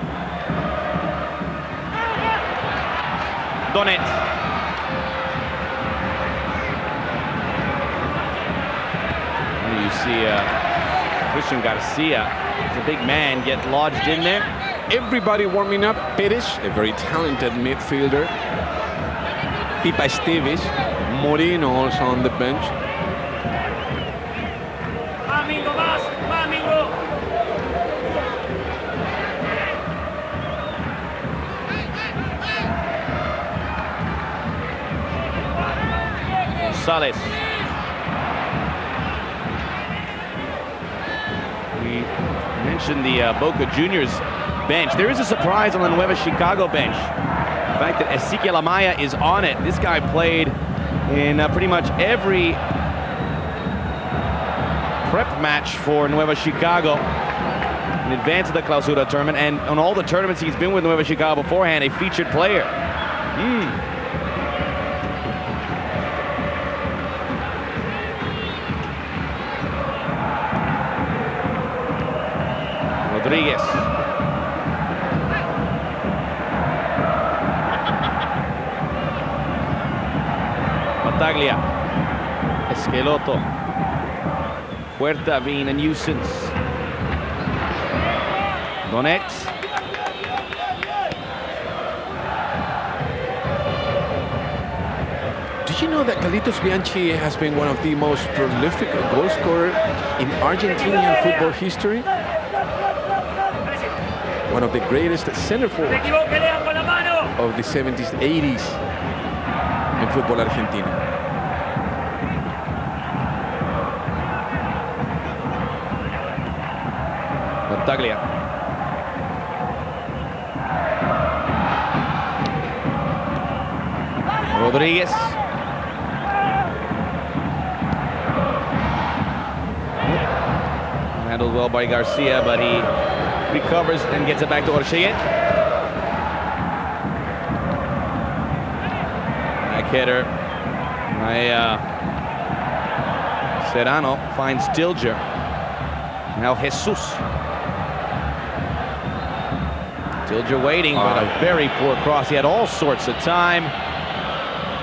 Donnet. And you see C.García, he's a big man, get lodged in there. Everybody warming up. Perez, a very talented midfielder. Pipa Esteves, Moreno also on the bench. González. We mentioned the Boca Juniors bench. There is a surprise on the Nueva Chicago bench. The fact that Ezequiel Amaya is on it. This guy played in pretty much every prep match for Nueva Chicago in advance of the Clausura tournament, and on all the tournaments he's been with Nueva Chicago beforehand, a featured player. Rodríguez. Battaglia. Schelotto. Huerta being a nuisance. Donnet. Did you know that Bianchi has been one of the most prolific goal scorers in Argentinian football history? One of the greatest center forwards of the 70s, 80s in football Argentina. Battaglia. Rodríguez. Handled well by Garcia, but he recovers and gets it back to Orcellet. Back header by Serrano finds Tilger. Now Jesus. Tilger waiting, but a very poor cross. He had all sorts of time.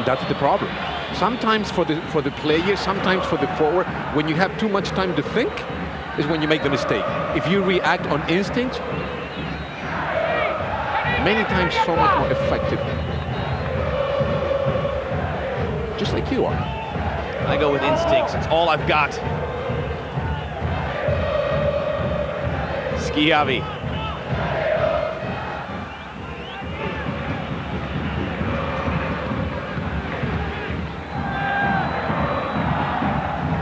That's the problem. Sometimes for the player, sometimes for the forward, when you have too much time to think, is when you make the mistake. If you react on instinct, many times so much more effective. Just like you are. I go with instincts. It's all I've got. Schiavi.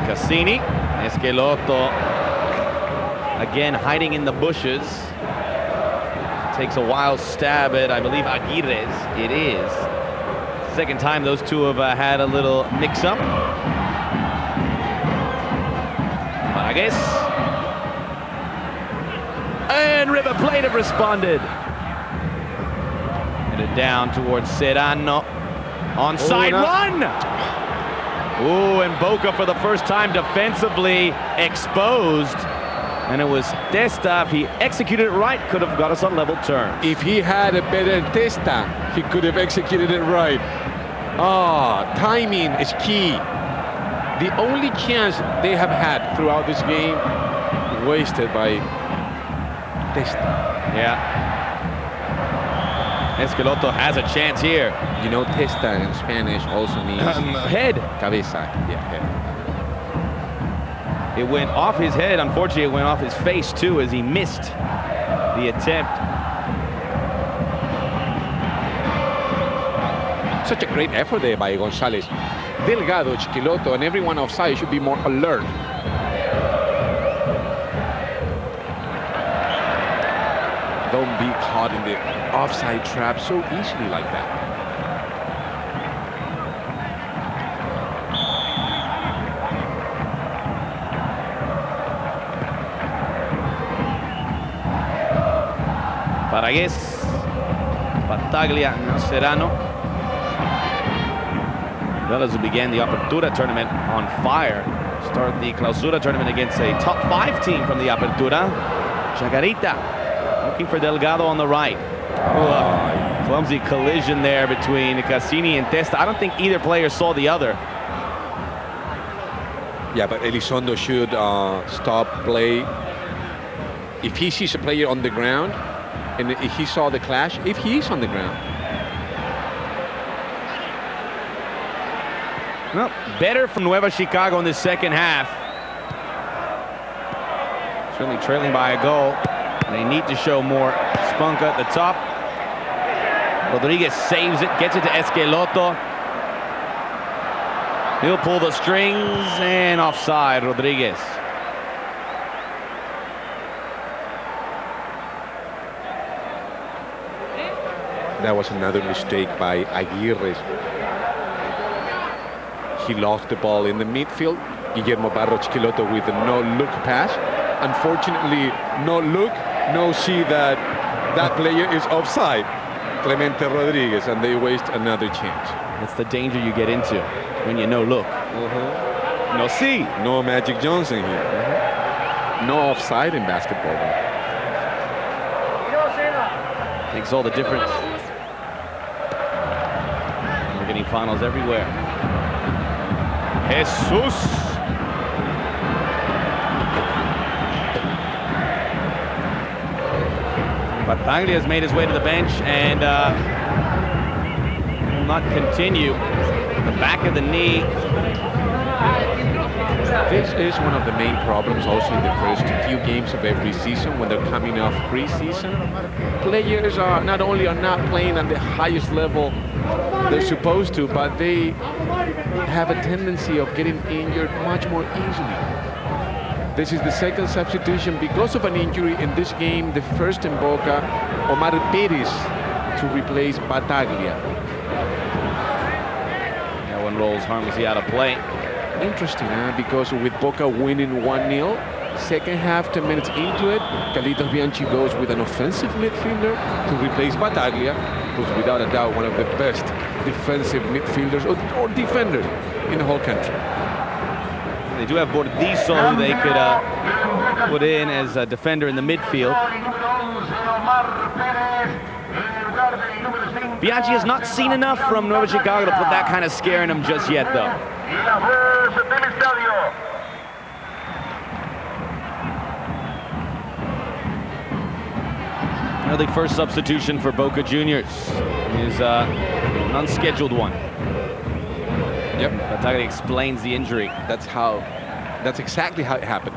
Cascini. Schelotto. Again, hiding in the bushes. Takes a wild stab at, I believe, Aguirrez. It is. Second time those two have had a little mix-up. Parraguéz. And River Plate have responded. Headed down towards Serrano. Onside run! Ooh, and Boca for the first time defensively exposed. And it was Testa, if he executed it right, could have got us on level terms. If he had a better Testa, he could have executed it right. Timing is key. The only chance they have had throughout this game, wasted by Testa. Yeah. Schelotto has a chance here. You know, Testa in Spanish also means head. Cabeza. Yeah, head. It went off his head. Unfortunately, it went off his face too as he missed the attempt. Such a great effort there by E.González. Delgado, Schelotto, and everyone offside should be more alert. Don't be caught in the offside trap so easily like that. Parraguéz, Battaglia, now Serrano. Fellas who began the Apertura tournament on fire. Start the Clausura tournament against a top 5 team from the Apertura. Chagarita looking for Delgado on the right. Clumsy collision there between Cascini and Testa. I don't think either player saw the other. Yeah, but Elizondo should stop play. If he sees a player on the ground, and if he saw the clash, if he is on the ground. Well, better from Nueva Chicago in the second half. Certainly trailing by a goal. They need to show more spunk at the top. Rodríguez saves it, gets it to Schelotto. He'll pull the strings, and offside, Rodríguez. That was another mistake by Aguirrez. He lost the ball in the midfield. Guillermo Barros Schelotto with a no-look pass. Unfortunately, no look, no see that that player is offside. Clemente Rodríguez, and they waste another chance. That's the danger you get into when you no look. No see. No Magic Johnson here. No offside in basketball. Makes all the difference. We're getting finals everywhere. Jesus. Battaglia has made his way to the bench and will not continue. The back of the knee. This is one of the main problems also in the first few games of every season when they're coming off preseason. Players are not only are not playing at the highest level they're supposed to, but they have a tendency of getting injured much more easily. This is the second substitution because of an injury in this game. The first in Boca, Omar Pérez to replace Battaglia. That one rolls harmlessly out of play. Interesting, because with Boca winning 1-0, second half, 10 minutes into it, Bianchi goes with an offensive midfielder to replace Battaglia, who's without a doubt one of the best defensive midfielders or defenders in the whole country. They do have Bordizo, who they could put in as a defender in the midfield. Bianchi has not seen enough from Nueva Chicago to put that kind of scare in him just yet, though. The first substitution for Boca Juniors is an unscheduled one. Yep. Battaglia explains the injury. That's exactly how it happened.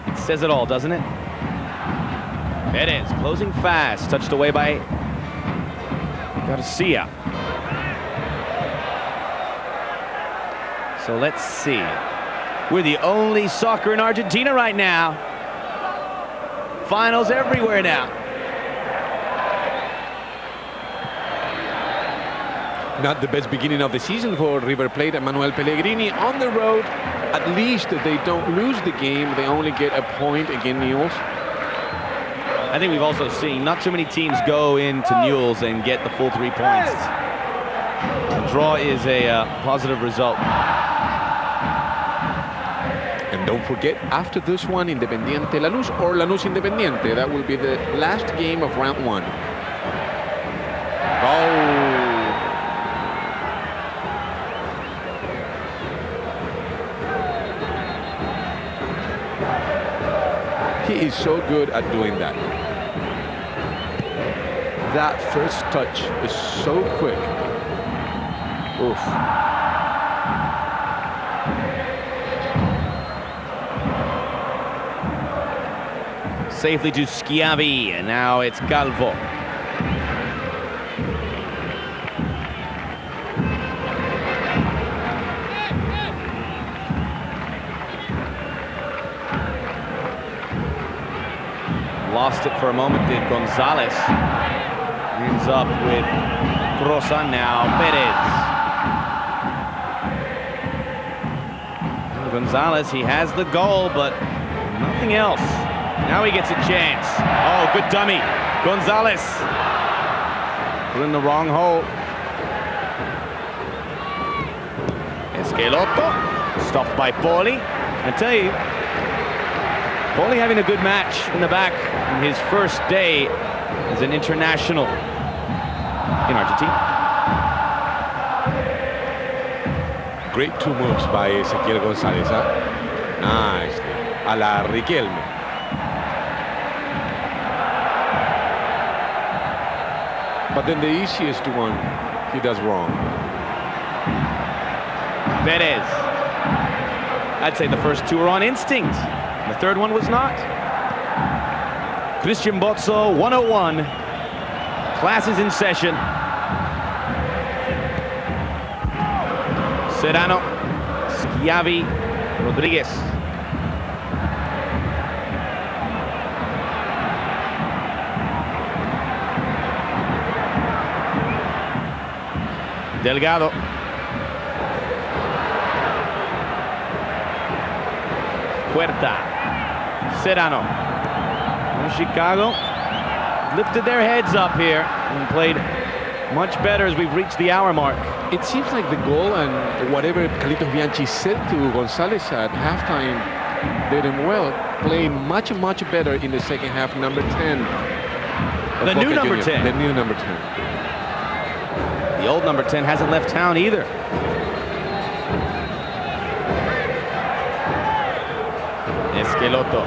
It says it all, doesn't it? It is closing fast, touched away by Garcia. So let's see. We're the only soccer in Argentina right now. Finals everywhere now. Not the best beginning of the season for River Plate and Manuel Pellegrini. On the road, at least they don't lose the game. They only get a point against Newell's. I think we've also seen not too many teams go into Newell's and get the full 3 points. A draw is a positive result. And don't forget, after this one, Independiente Lanús or Lanús Independiente. That will be the last game of round 1. Oh! He is so good at doing that. That first touch is so quick. Oof. Safely to Schiavi, and now it's Calvo. Lost it for a moment, did González. Ends up with Crosa, now Perez. González, he has the goal, but nothing else. Now he gets a chance. Oh, good dummy. González. Put in the wrong hole. Schelotto. Stopped by Poli. I tell you, Poli having a good match in the back in his first day as an international in Argentina. Great 2 moves by Ezequiel González. Huh? Nicely. A la Riquelme. But then the easiest one, he does wrong. Perez. I'd say the first 2 are on instinct. The third one was not. Christian Bozzo, 101. Class is in session. Serrano, Schiavi, Rodríguez. Delgado. Huerta. Serrano. Chicago lifted their heads up here and played much better as we've reached the hour mark. It seems like the goal and whatever Bianchi said to González at halftime did him well, playing much better in the second half. Number 10. The new number 10. The new number 10. The old number 10 hasn't left town either. Schelotto.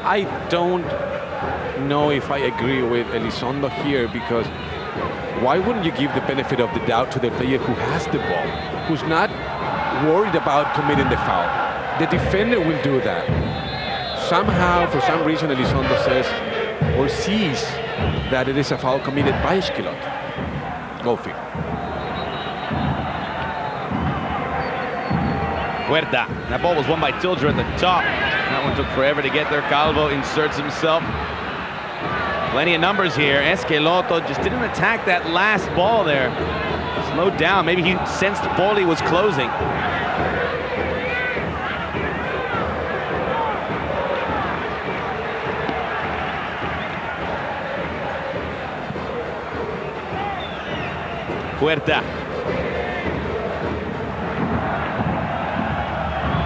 I don't know if I agree with Elizondo here, because why wouldn't you give the benefit of the doubt to the player who has the ball, who's not worried about committing the foul? The defender will do that. Somehow, for some reason, Elizondo says or sees that it is a foul committed by Schelotto. Go figure. Huerta. That ball was won by Tilger at the top. That one took forever to get there. Calvo inserts himself. Plenty of numbers here. Schelotto just didn't attack that last ball there. Slowed down. Maybe he sensed Poli was closing. Huerta.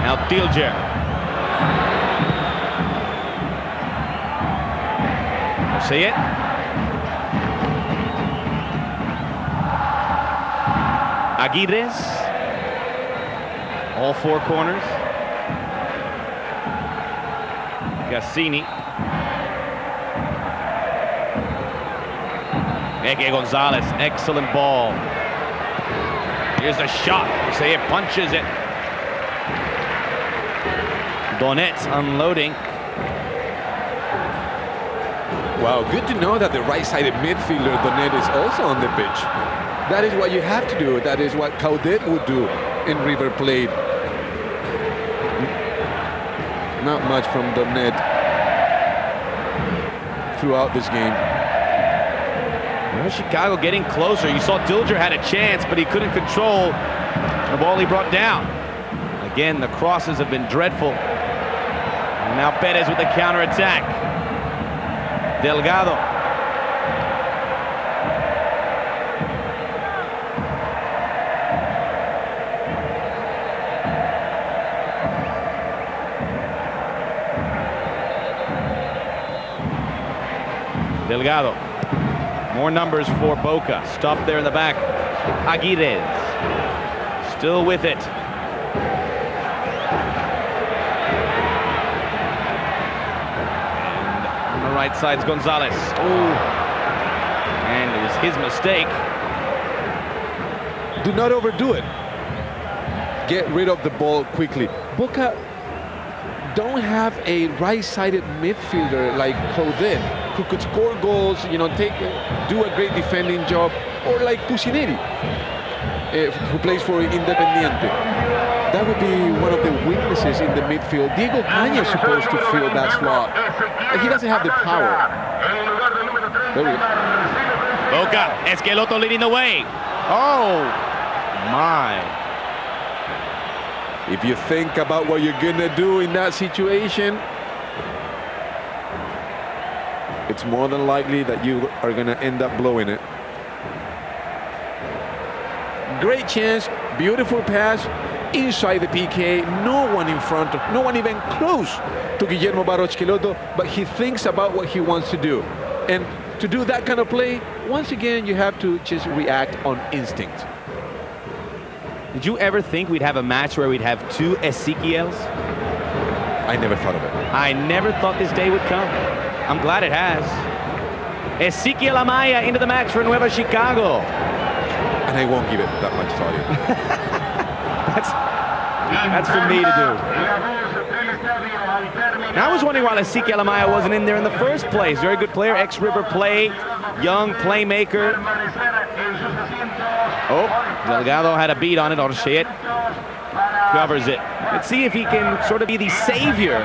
Now Tilger. See it? Aguirrez. All 4 corners. Cascini. E.González, excellent ball. Here's a shot. Orcellet punches it. Donnet unloading. Wow, good to know that the right-sided midfielder, Donnet, is also on the pitch. That is what you have to do. That is what Coudet would do in River Plate. Not much from Donnet throughout this game. Nueva Chicago getting closer. You saw Tilger had a chance, but he couldn't control the ball he brought down. Again, the crosses have been dreadful. And now Perez with the counterattack. Delgado. Delgado. More numbers for Boca. Stopped there in the back. Aguirrez. Still with it. And on the right side's González. Oh. And it was his mistake. Do not overdo it. Get rid of the ball quickly. Boca don't have a right-sided midfielder like Rodríguez, who could score goals, you know, do a great defending job, or like Couceiro, who plays for Independiente. That would be one of the weaknesses in the midfield. Diego Caña is supposed to fill that slot, but he doesn't have the power. There we go. Boca, Schelotto leading the way. Oh, my. If you think about what you're gonna do in that situation, it's more than likely that you are gonna end up blowing it. Great chance, beautiful pass, inside the PK, no one in front of, no one even close to Guillermo Barros Schelotto, but he thinks about what he wants to do. And to do that kind of play, once again, you have to just react on instinct. Did you ever think we'd have a match where we'd have two Ezequiels? I never thought of it. I never thought this day would come. I'm glad it has. Ezequiel Amaya into the match for Nueva Chicago. And I won't give it that much thought. That's for me to do. Now I was wondering why Ezequiel Amaya wasn't in there in the first place. Very good player, ex-River play, young playmaker. Oh, Delgado had a beat on it. Orcellet covers it. Let's see if he can sort of be the savior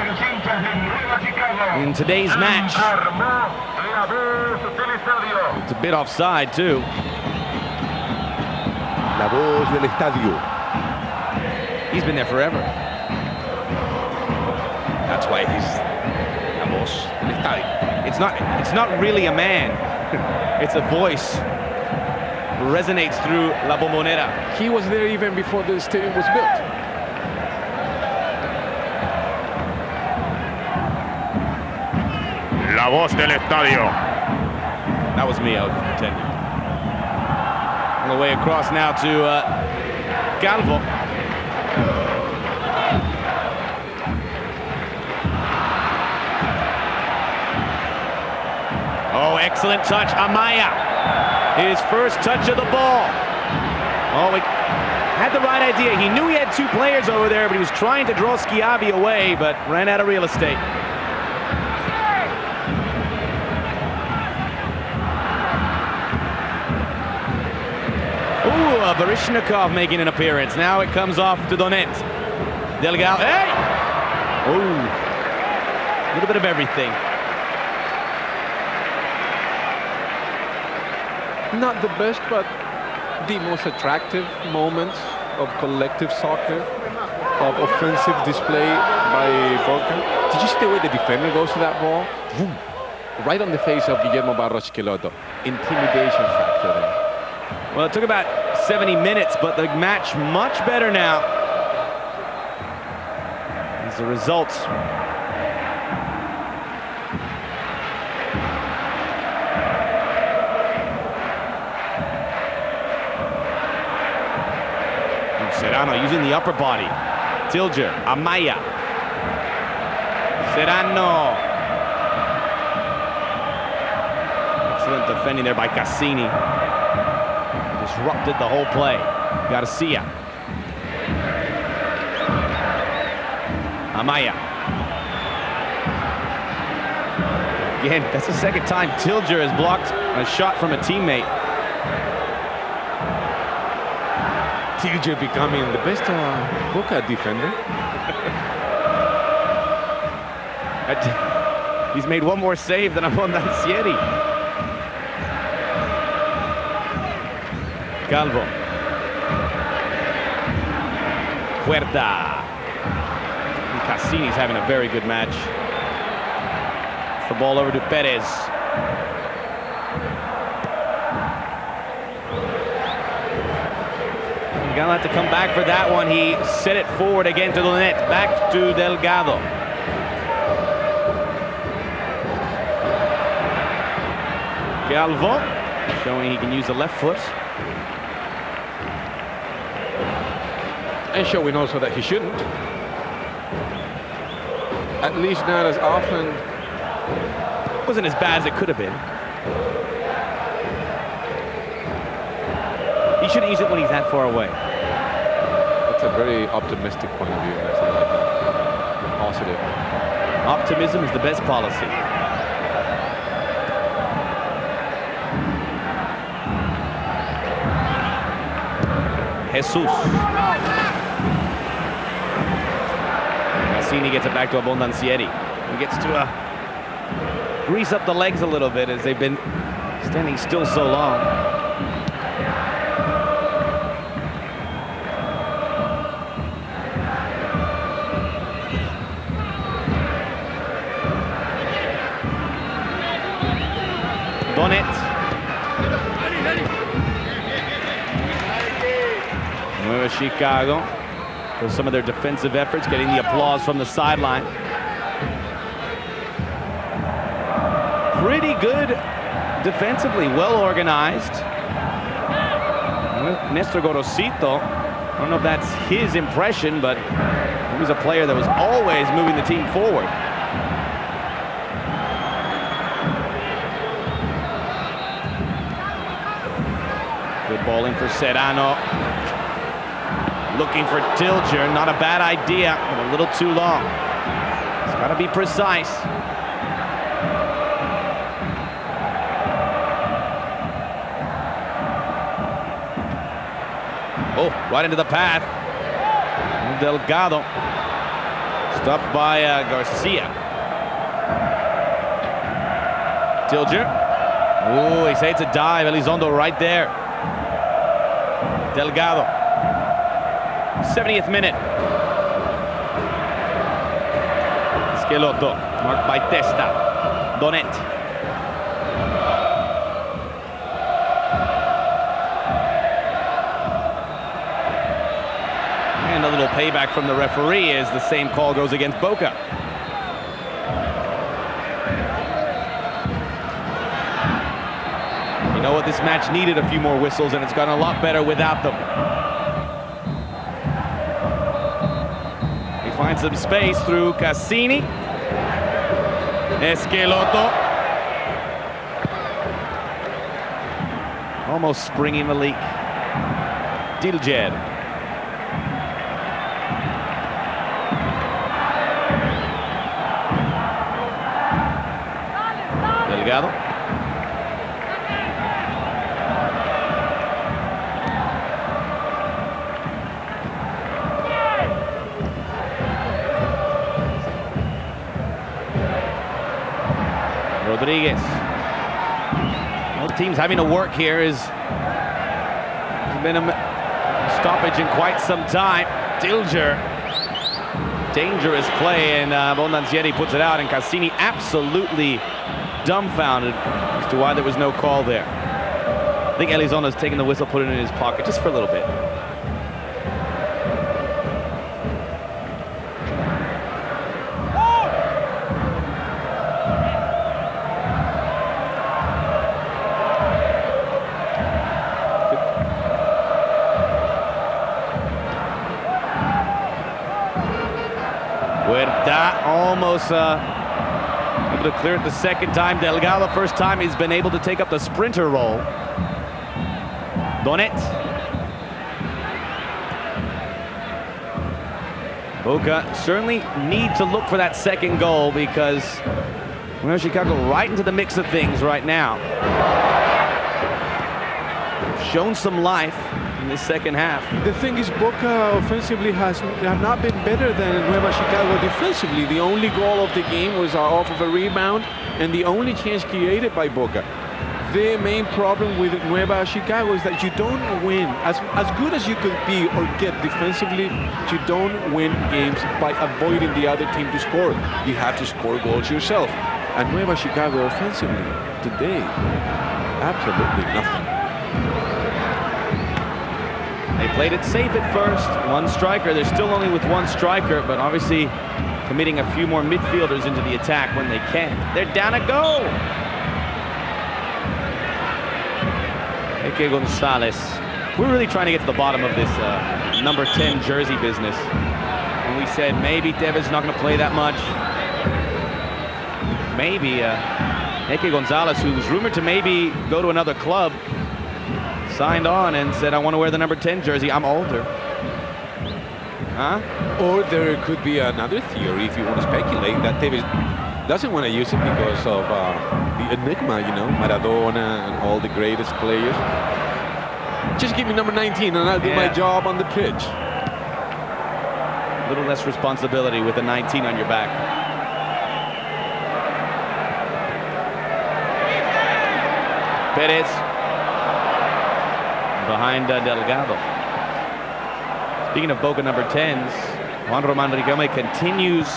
in today's match. It's a bit offside, too. La voz del estadio. He's been there forever. That's why he's la voz del estadio. It's not really a man. It's a voice. Resonates through La Bombonera. He was there even before the stadium was built. La voz del estadio. That was me, I was pretending. On the way across now to Calvo. Oh, excellent touch, Amaya. His first touch of the ball. Oh, he had the right idea. He knew he had two players over there, but he was trying to draw Schiavi away, but ran out of real estate. Ooh, Baryshnikov making an appearance. Now it comes off to Donnet. Delgado, hey! Ooh, a little bit of everything. Not the best, but the most attractive moments of collective soccer, of offensive display by Boca. Did you see the way the defender goes to that ball? Boom. Right on the face of Guillermo Barros Schelotto. Intimidation factor there. Well, it took about 70 minutes, but the match much better now. As a result. Serrano using the upper body. Tilger, Amaya. Serrano. Excellent defending there by Cascini. Disrupted the whole play. García. Amaya. Again, that's the second time Tilger has blocked a shot from a teammate. Tilger becoming the best Boca defender. He's made one more save than Abbondanzieri. Calvo. Huerta. And Cascini's having a very good match. The ball over to Perez. You're gonna have to come back for that one. He set it forward again to Donnet. Back to Delgado. Calvo showing he can use the left foot. And showing also that he shouldn't. At least not as often. Wasn't as bad as it could have been. He shouldn't use it when he's that far away. That's a very optimistic point of view. I like that. Positive. Optimism is the best policy. Jesus. Cascini gets it back to Abbondanzieri. He gets to grease up the legs a little bit as they've been standing still so long. Donnet. Nueva Chicago for some of their defensive efforts, getting the applause from the sideline. Pretty good defensively, well organized. Néstor Gorosito, I don't know if that's his impression, but he was a player that was always moving the team forward. Good ball in for Serrano. Looking for Tilger, not a bad idea, but a little too long. It's got to be precise. Oh, right into the path. Delgado. Stopped by Garcia. Tilger. Oh, he said it's a dive. Elizondo right there. Delgado. 70th minute. Schelotto, marked by Testa. Donnet. And a little payback from the referee as the same call goes against Boca. You know what? This match needed a few more whistles, and it's gone a lot better without them. Finds some space through Cascini. Schelotto. Almost springing the leak. Tilger. Delgado. Rodríguez. Both teams having to work here. There's been a stoppage in quite some time. Tilger. Dangerous play, and Abbondanzieri puts it out, and Cascini absolutely dumbfounded as to why there was no call there. I think Elizondo's taking the whistle, put it in his pocket just for a little bit. Huerta almost able to clear it the second time. Delgado, first time he's been able to take up the sprinter role. Donnet. Boca certainly need to look for that second goal because Nueva Chicago right into the mix of things right now. Shown some life in the second half. The thing is, Boca offensively have not been better than Nueva Chicago defensively. The only goal of the game was off of a rebound, and the only chance created by Boca. the main problem with Nueva Chicago is that you don't win. As good as you could be or get defensively, you don't win games by avoiding the other team to score. You have to score goals yourself. And Nueva Chicago offensively, today, absolutely nothing. They played it safe at first. One striker. They're still only with one striker, but obviously committing a few more midfielders into the attack when they can. They're down a goal. E.González. We're really trying to get to the bottom of this number 10 jersey business. And we said maybe Tevez's not going to play that much. Maybe E.González, who was rumored to maybe go to another club, signed on and said, I want to wear the number 10 jersey. I'm older. Huh? Or there could be another theory, if you want to speculate, that Tevez doesn't want to use it because of the enigma, you know, Maradona and all the greatest players. Just give me number 19 and I'll do my job on the pitch. A little less responsibility with a 19 on your back. Perez behind Delgado. Speaking of Boca number 10s, Juan Román Riquelme continues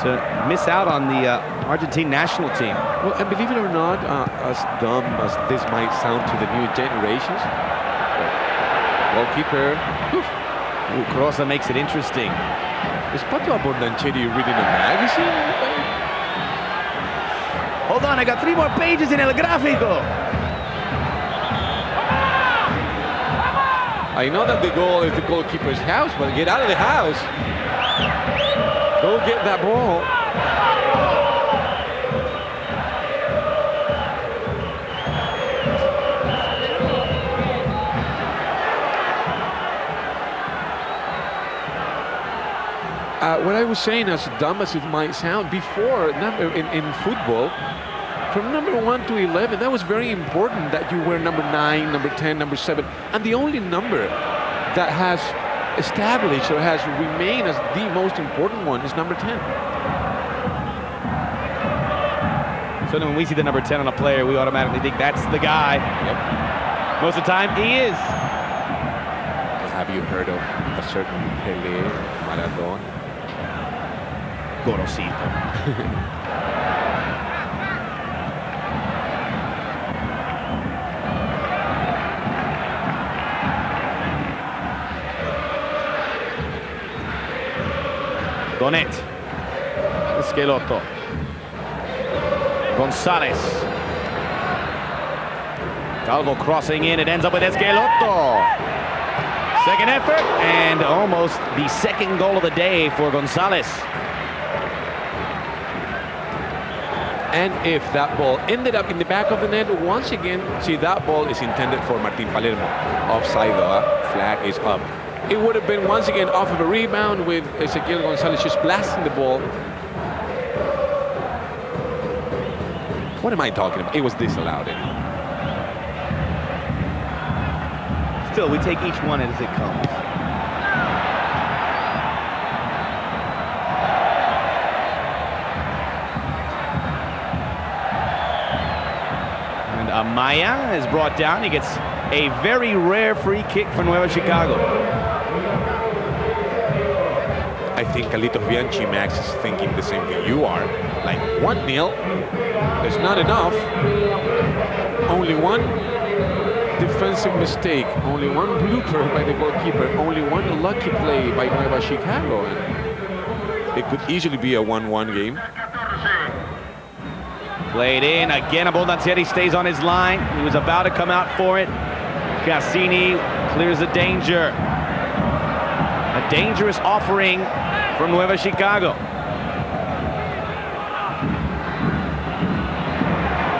to miss out on the Argentine national team. Well, and believe it or not, as dumb as this might sound to the new generations, goalkeeper, Crosa makes it interesting. Is Pato Abbondanzieri reading a magazine? Hold on, I got 3 more pages in El Gráfico. I know that the goal is the goalkeeper's house, but get out of the house. Go get that ball. What I was saying, as dumb as it might sound, before in football, from number 1 to 11, that was very important that you wear number 9, number 10, number 7. And the only number that has established or has remained as the most important one is number 10. So when we see the number 10 on a player, we automatically think that's the guy. Yep. Most of the time, he is. Have you heard of a certain Pelé, Maradona? Gorosito. Donnet. Schelotto. González. Calvo crossing in. It ends up with Schelotto. Second effort, and almost the second goal of the day for González. And if that ball ended up in the back of the net, once again, see, that ball is intended for Martín Palermo. Offside, though, flag is up. It would have been once again off of a rebound with Ezequiel González just blasting the ball. What am I talking about? It was disallowed. Still, we take each one as it comes. And Amaya is brought down. He gets a very rare free kick for Nueva Chicago. I think Carlitos Bianchi, Max, is thinking the same thing you are. Like, 1-0 is not enough. Only one defensive mistake, only one blooper by the goalkeeper, only one lucky play by Nueva Chicago. And it could easily be a 1-1 game. Played in again. Abbondanzieri stays on his line. He was about to come out for it. Cascini clears the danger. A dangerous offering from Nueva Chicago.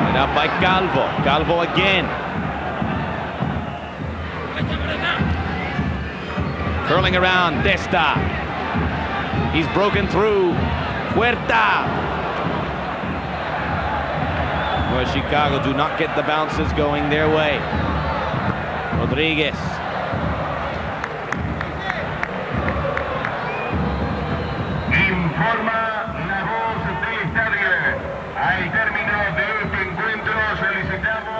And up by Calvo. Calvo again. Curling around, Testa. He's broken through. Huerta. Nueva Chicago do not get the bounces going their way. Rodríguez. Informa la voz del estadio. Al término de este encuentro solicitamos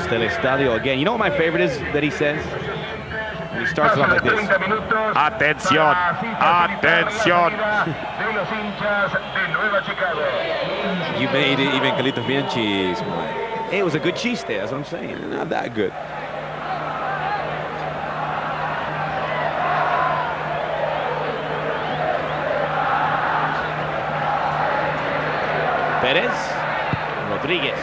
del estadio again. You know what my favorite is that he says? And he starts it off like this. Atención, atención. De los hinchas de Nueva Chicago. You made it even Carlitos Bianchi smile. Hey, it was a good chiste, that's what I'm saying. Not that good. Perez, Rodríguez,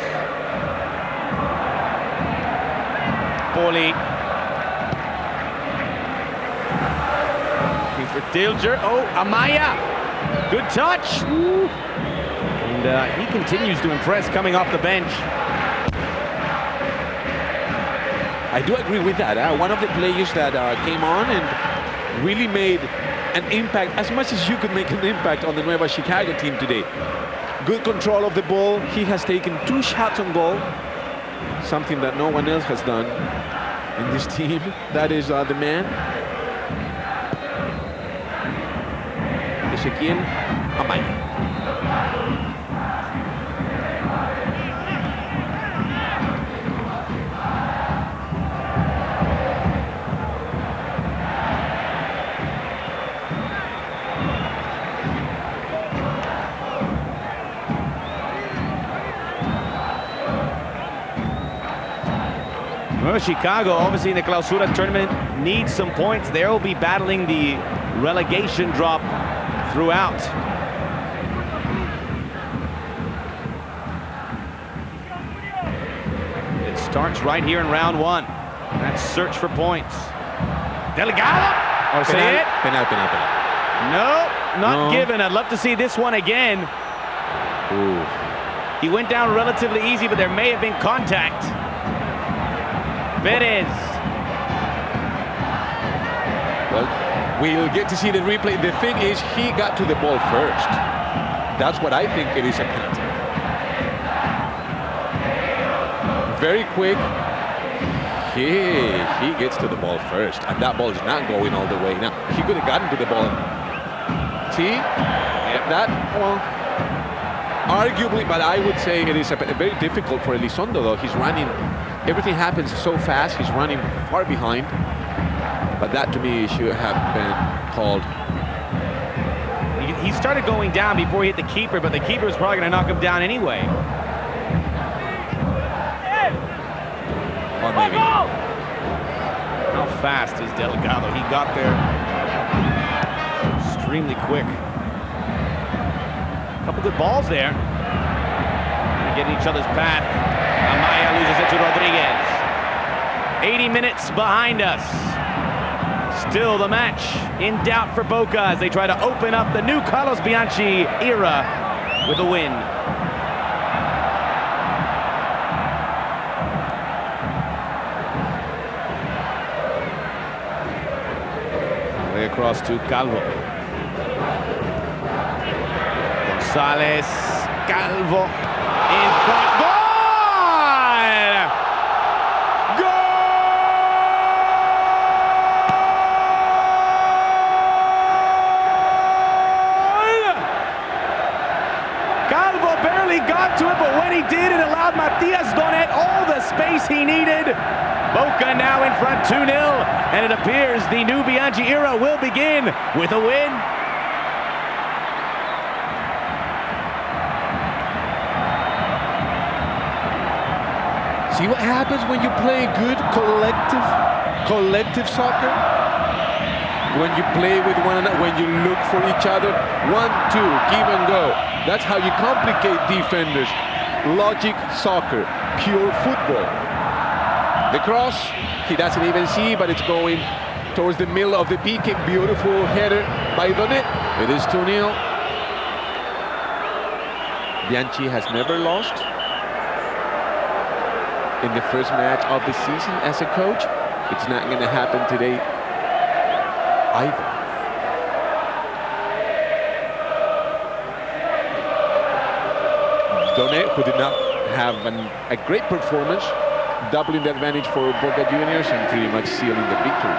Poli, looking for Tilger. Oh, Amaya, good touch. Ooh. And he continues to impress coming off the bench. I do agree with that. One of the players that came on and really made an impact, as much as you could make an impact on the Nueva Chicago team today. Good control of the ball. He has taken 2 shots on goal, something that no one else has done in this team. That is the man. Ezequiel Amaya. Well, Chicago, obviously in the Clausura tournament, needs some points. They'll be battling the relegation drop throughout. It starts right here in round 1. That search for points. Delgado! Orcellet. Penal. No, not given. I'd love to see this one again. Ooh. He went down relatively easy, but there may have been contact. Perez. Well, we'll get to see the replay. The thing is, he got to the ball first. That's what I think it is a penalty. Very quick. He gets to the ball first, and that ball is not going all the way. Now, he could have gotten to the ball. See? That, well, arguably, but I would say it is very difficult for Elizondo, though. He's running. Everything happens so fast. He's running far behind. But that, to me, should have been called. He started going down before he hit the keeper, but the keeper was probably going to knock him down anyway. Or maybe. How fast is Delgado? He got there extremely quick. A couple good balls there. They get in each other's path. Amaya loses it to Rodríguez. 80 minutes behind us. Still the match in doubt for Boca as they try to open up the new Carlos Bianchi era with a win. Way across to Calvo. González, Calvo in front. Goal! Got to it, but when he did, it allowed Donnet all the space he needed. Boca now in front 2-0, and it appears the new Bianchi era will begin with a win. See what happens when you play good collective soccer? When you play with one another, when you look for each other, 1, 2, give and go. That's how you complicate defenders. Logic soccer, pure football. The cross, he doesn't even see, but it's going towards the middle of the PK. Beautiful header by Donnet. It is 2-0. Bianchi has never lost in the first match of the season as a coach. It's not going to happen today either. Donnet, who did not have a great performance, doubling the advantage for Boca Juniors and pretty much sealing the victory.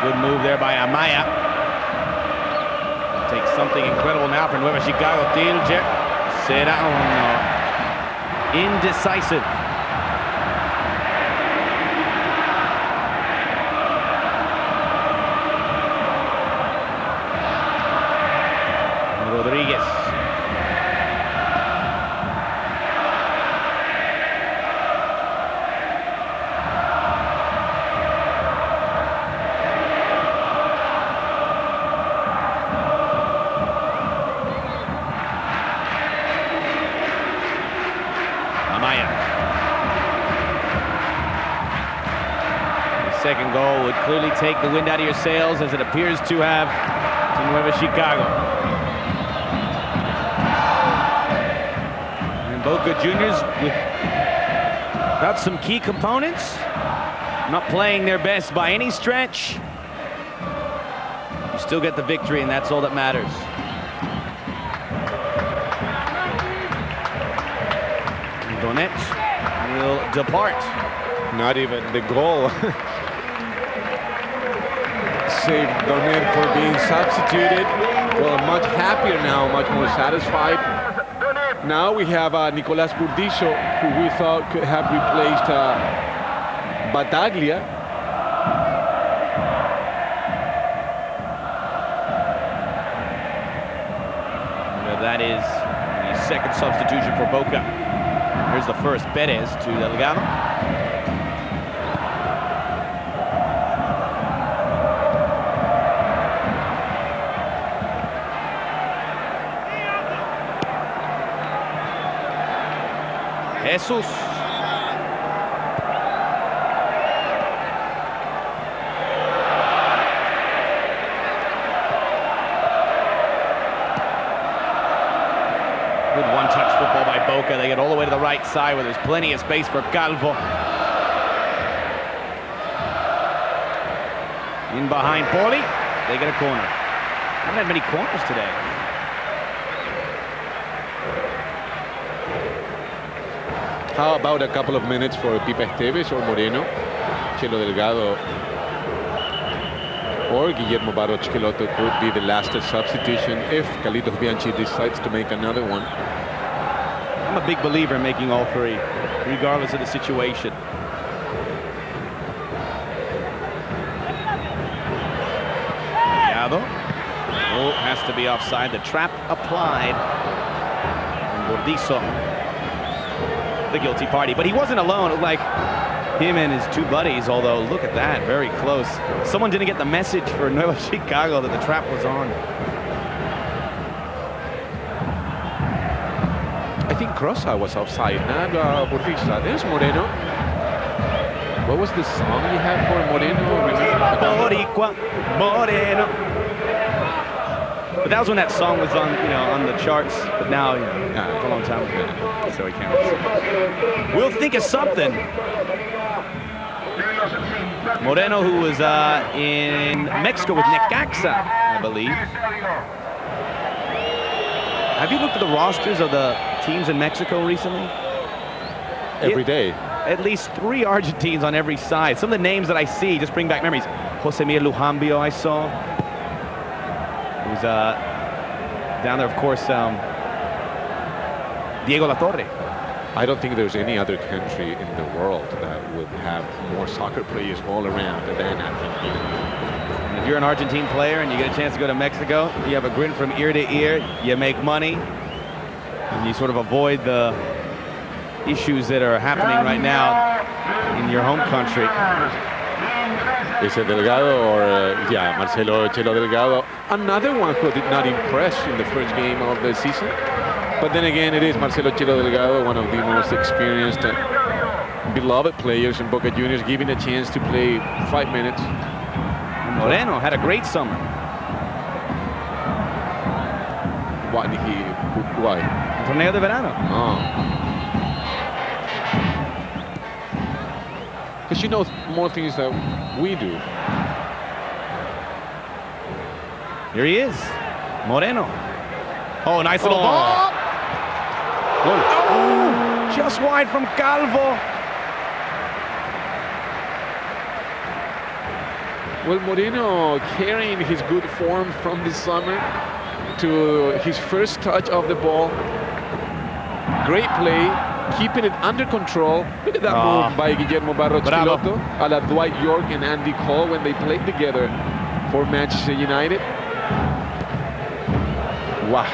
Good move there by Amaya. Takes something incredible now for Nueva Chicago. Tilger. Serrano. Indecisive. Rodríguez. Second goal would clearly take the wind out of your sails, as it appears to have to Nueva Chicago. And Boca Juniors without some key components, not playing their best by any stretch. You still get the victory, and that's all that matters. Donnet will depart. Not even the goal saved Donnet for being substituted. Well, much happier now, much more satisfied. Now we have Nicolás Burdizo, who we thought could have replaced Battaglia. That is the second substitution for Boca. Here's the first, Perez to Delgado. Jesus. Good one-touch football by Boca. They get all the way to the right side where there's plenty of space for Calvo. In behind Poli, they get a corner. Haven't had many corners today. How about a couple of minutes for Pipa Esteves or Moreno, Chelo Delgado, or Guillermo Barros Schelotto could be the last substitution if Bianchi decides to make another one. I'm a big believer in making all three, regardless of the situation. Delgado. Oh, has to be offside. The trap applied. And Burdizo, the guilty party. But he wasn't alone. It looked like him and his two buddies, although look at that, very close. Someone didn't get the message for Nueva Chicago that the trap was on. I think Crosa was offside, not Burdizo. There's Moreno. What was the song you had for Moreno? Boricua, Moreno. But that was when that song was on, on the charts. But now, it's a long time ago, so we can't really. We'll think of something. Moreno, who was in Mexico with Necaxa, I believe. Have you looked at the rosters of the teams in Mexico recently? Every day. At least 3 Argentines on every side. Some of the names that I see just bring back memories. Josemir Lujambio, I saw. It was down there, of course, Diego La Torre. I don't think there's any other country in the world that would have more soccer players all around than Argentina. And if you're an Argentine player and you get a chance to go to Mexico, you have a grin from ear to ear, you make money, and you sort of avoid the issues that are happening right now in your home country. Is it Delgado or, Marcelo Chelo Delgado? Another one who did not impress in the first game of the season. But then again, it is Marcelo Chelo Delgado, one of the most experienced and beloved players in Boca Juniors, given a chance to play 5 minutes. Moreno had a great summer. Why? Torneo de Verano. Oh. Because you know more things than we do. Here he is, Moreno. Oh, nice little ball. Oh, just wide from Calvo. Well, Moreno carrying his good form from this summer to his first touch of the ball. Great play, keeping it under control. Look at that move by Guillermo Barros Schelotto, a la Dwight York and Andy Cole when they played together for Manchester United. Wow.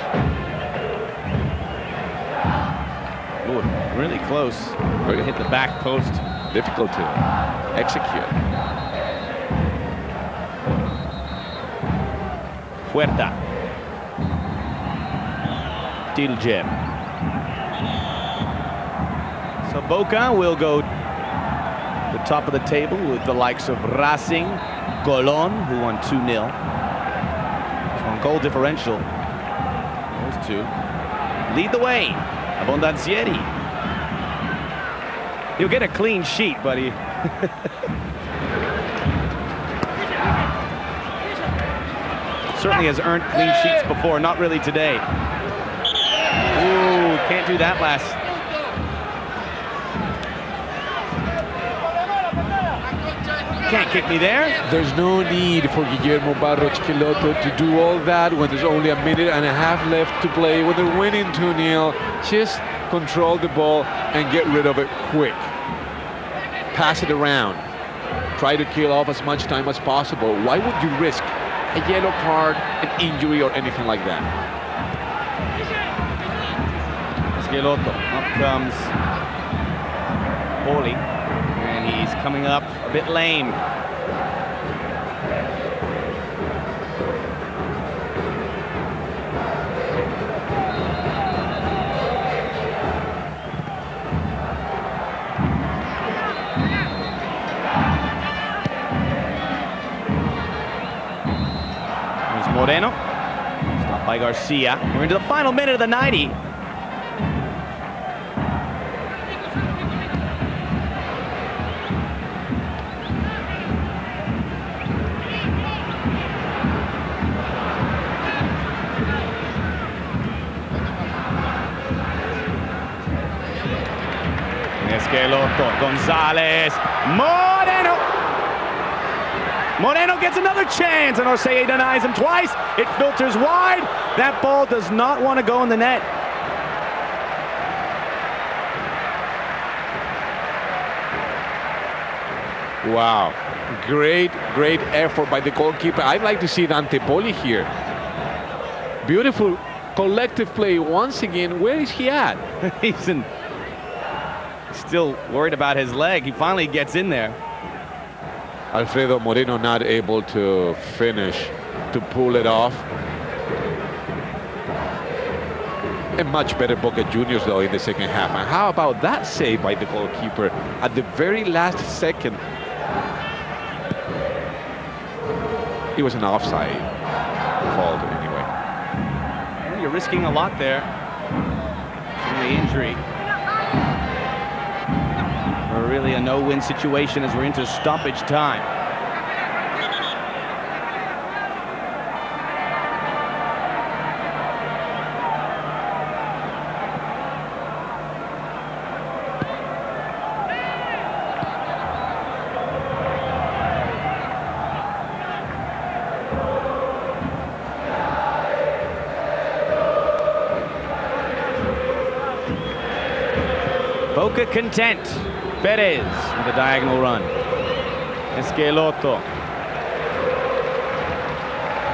Ooh, really close. Really hit the back post. Difficult to execute. Huerta. Tilger. So Boca will go the top of the table with the likes of Racing, Colón, who won 2-0. On goal differential, those two lead the way. Abbondanzieri. He'll get a clean sheet, buddy. Certainly has earned clean sheets before, not really today. Ooh, can't do that last. Can't kick me there. There's no need for Guillermo Barros Schelotto to do all that when there's only a minute and a half left to play, when they're winning 2-0. Just control the ball and get rid of it quick. Pass it around. Try to kill off as much time as possible. Why would you risk a yellow card, an injury, or anything like that? Schelotto. Up comes Poli. And he's coming up a bit lame. There's Moreno. Stopped by Garcia. We're into the final minute of the 90. Schelotto, González, Moreno! Moreno gets another chance, and Orcellet denies him twice. It filters wide. That ball does not want to go in the net. Wow, great effort by the goalkeeper. I'd like to see Dante Poli here. Beautiful collective play once again. Where is he at? He's still worried about his leg. He finally gets in there. Alfredo Moreno not able to finish, to pull it off. A much better Boca Juniors though in the second half. And how about that save by the goalkeeper at the very last second? It was an offside called anyway. Well, you're risking a lot there. The injury. Really a no-win situation as we're into stoppage time. Boca content. Perez with a diagonal run. Schelotto.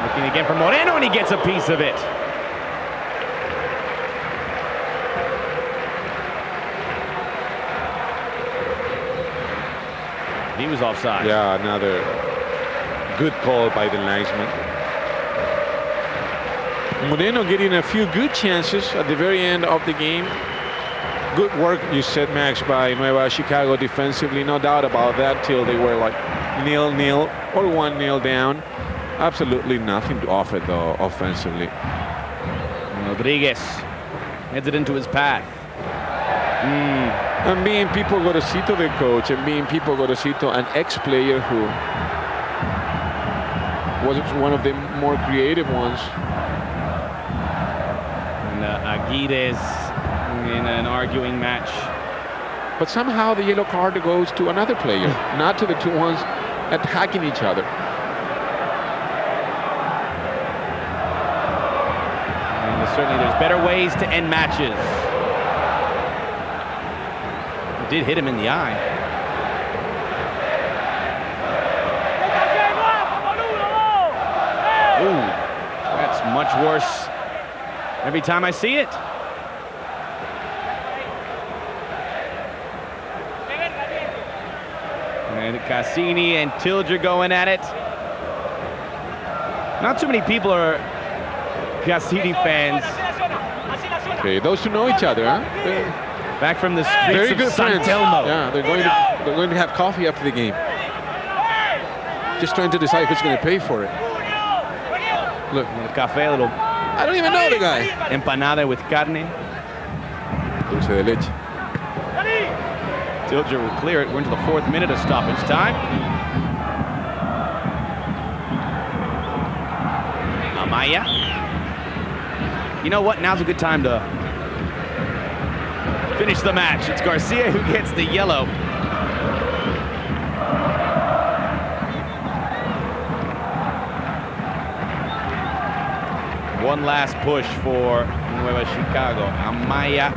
Looking again for Moreno, and he gets a piece of it. He was offside. Yeah, another good call by the linesman. Moreno getting a few good chances at the very end of the game. Good work, you said, Max, by Nueva Chicago defensively. No doubt about that, till they were like 0-0 or 1-0 down. Absolutely nothing to offer, though, offensively. Rodríguez heads it into his path. And being Pipo Gorosito, the coach, and being Pipo Gorosito, an ex-player who was one of the more creative ones. And Aguirrez in an arguing match. But somehow the yellow card goes to another player, not to the two ones attacking each other. Certainly there's better ways to end matches. Did hit him in the eye. Ooh, that's much worse every time I see it. And Cascini and Tilger going at it. Not too many people are Cascini fans. Okay, those who know each other, huh? Back from the streets Very of good San friends. Telmo. Yeah, they're going to have coffee after the game. Just trying to decide who's going to pay for it. Look, A little café, a little I don't even know the guy. empanada with carne. Dulce de leche. Tilger will clear it. We're into the 4th minute of stoppage time. Amaya. You know what? Now's a good time to finish the match. It's Garcia who gets the yellow. One last push for Nueva Chicago. Amaya.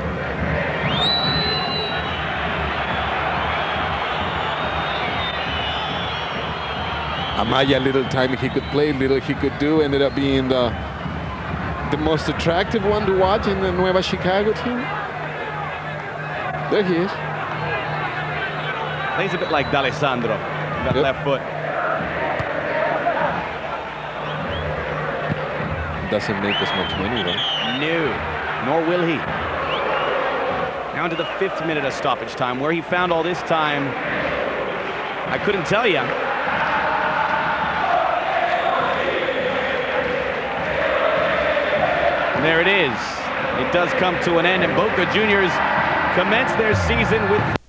Amaya, little time he could play, little he could do, ended up being the most attractive one to watch in the Nueva Chicago team. There he is. Plays a bit like D'Alessandro, that left foot. Doesn't make as much money though. No, nor will he. Now into the 5th minute of stoppage time. Where he found all this time, I couldn't tell you. And there it is. It does come to an end, and Boca Juniors commence their season with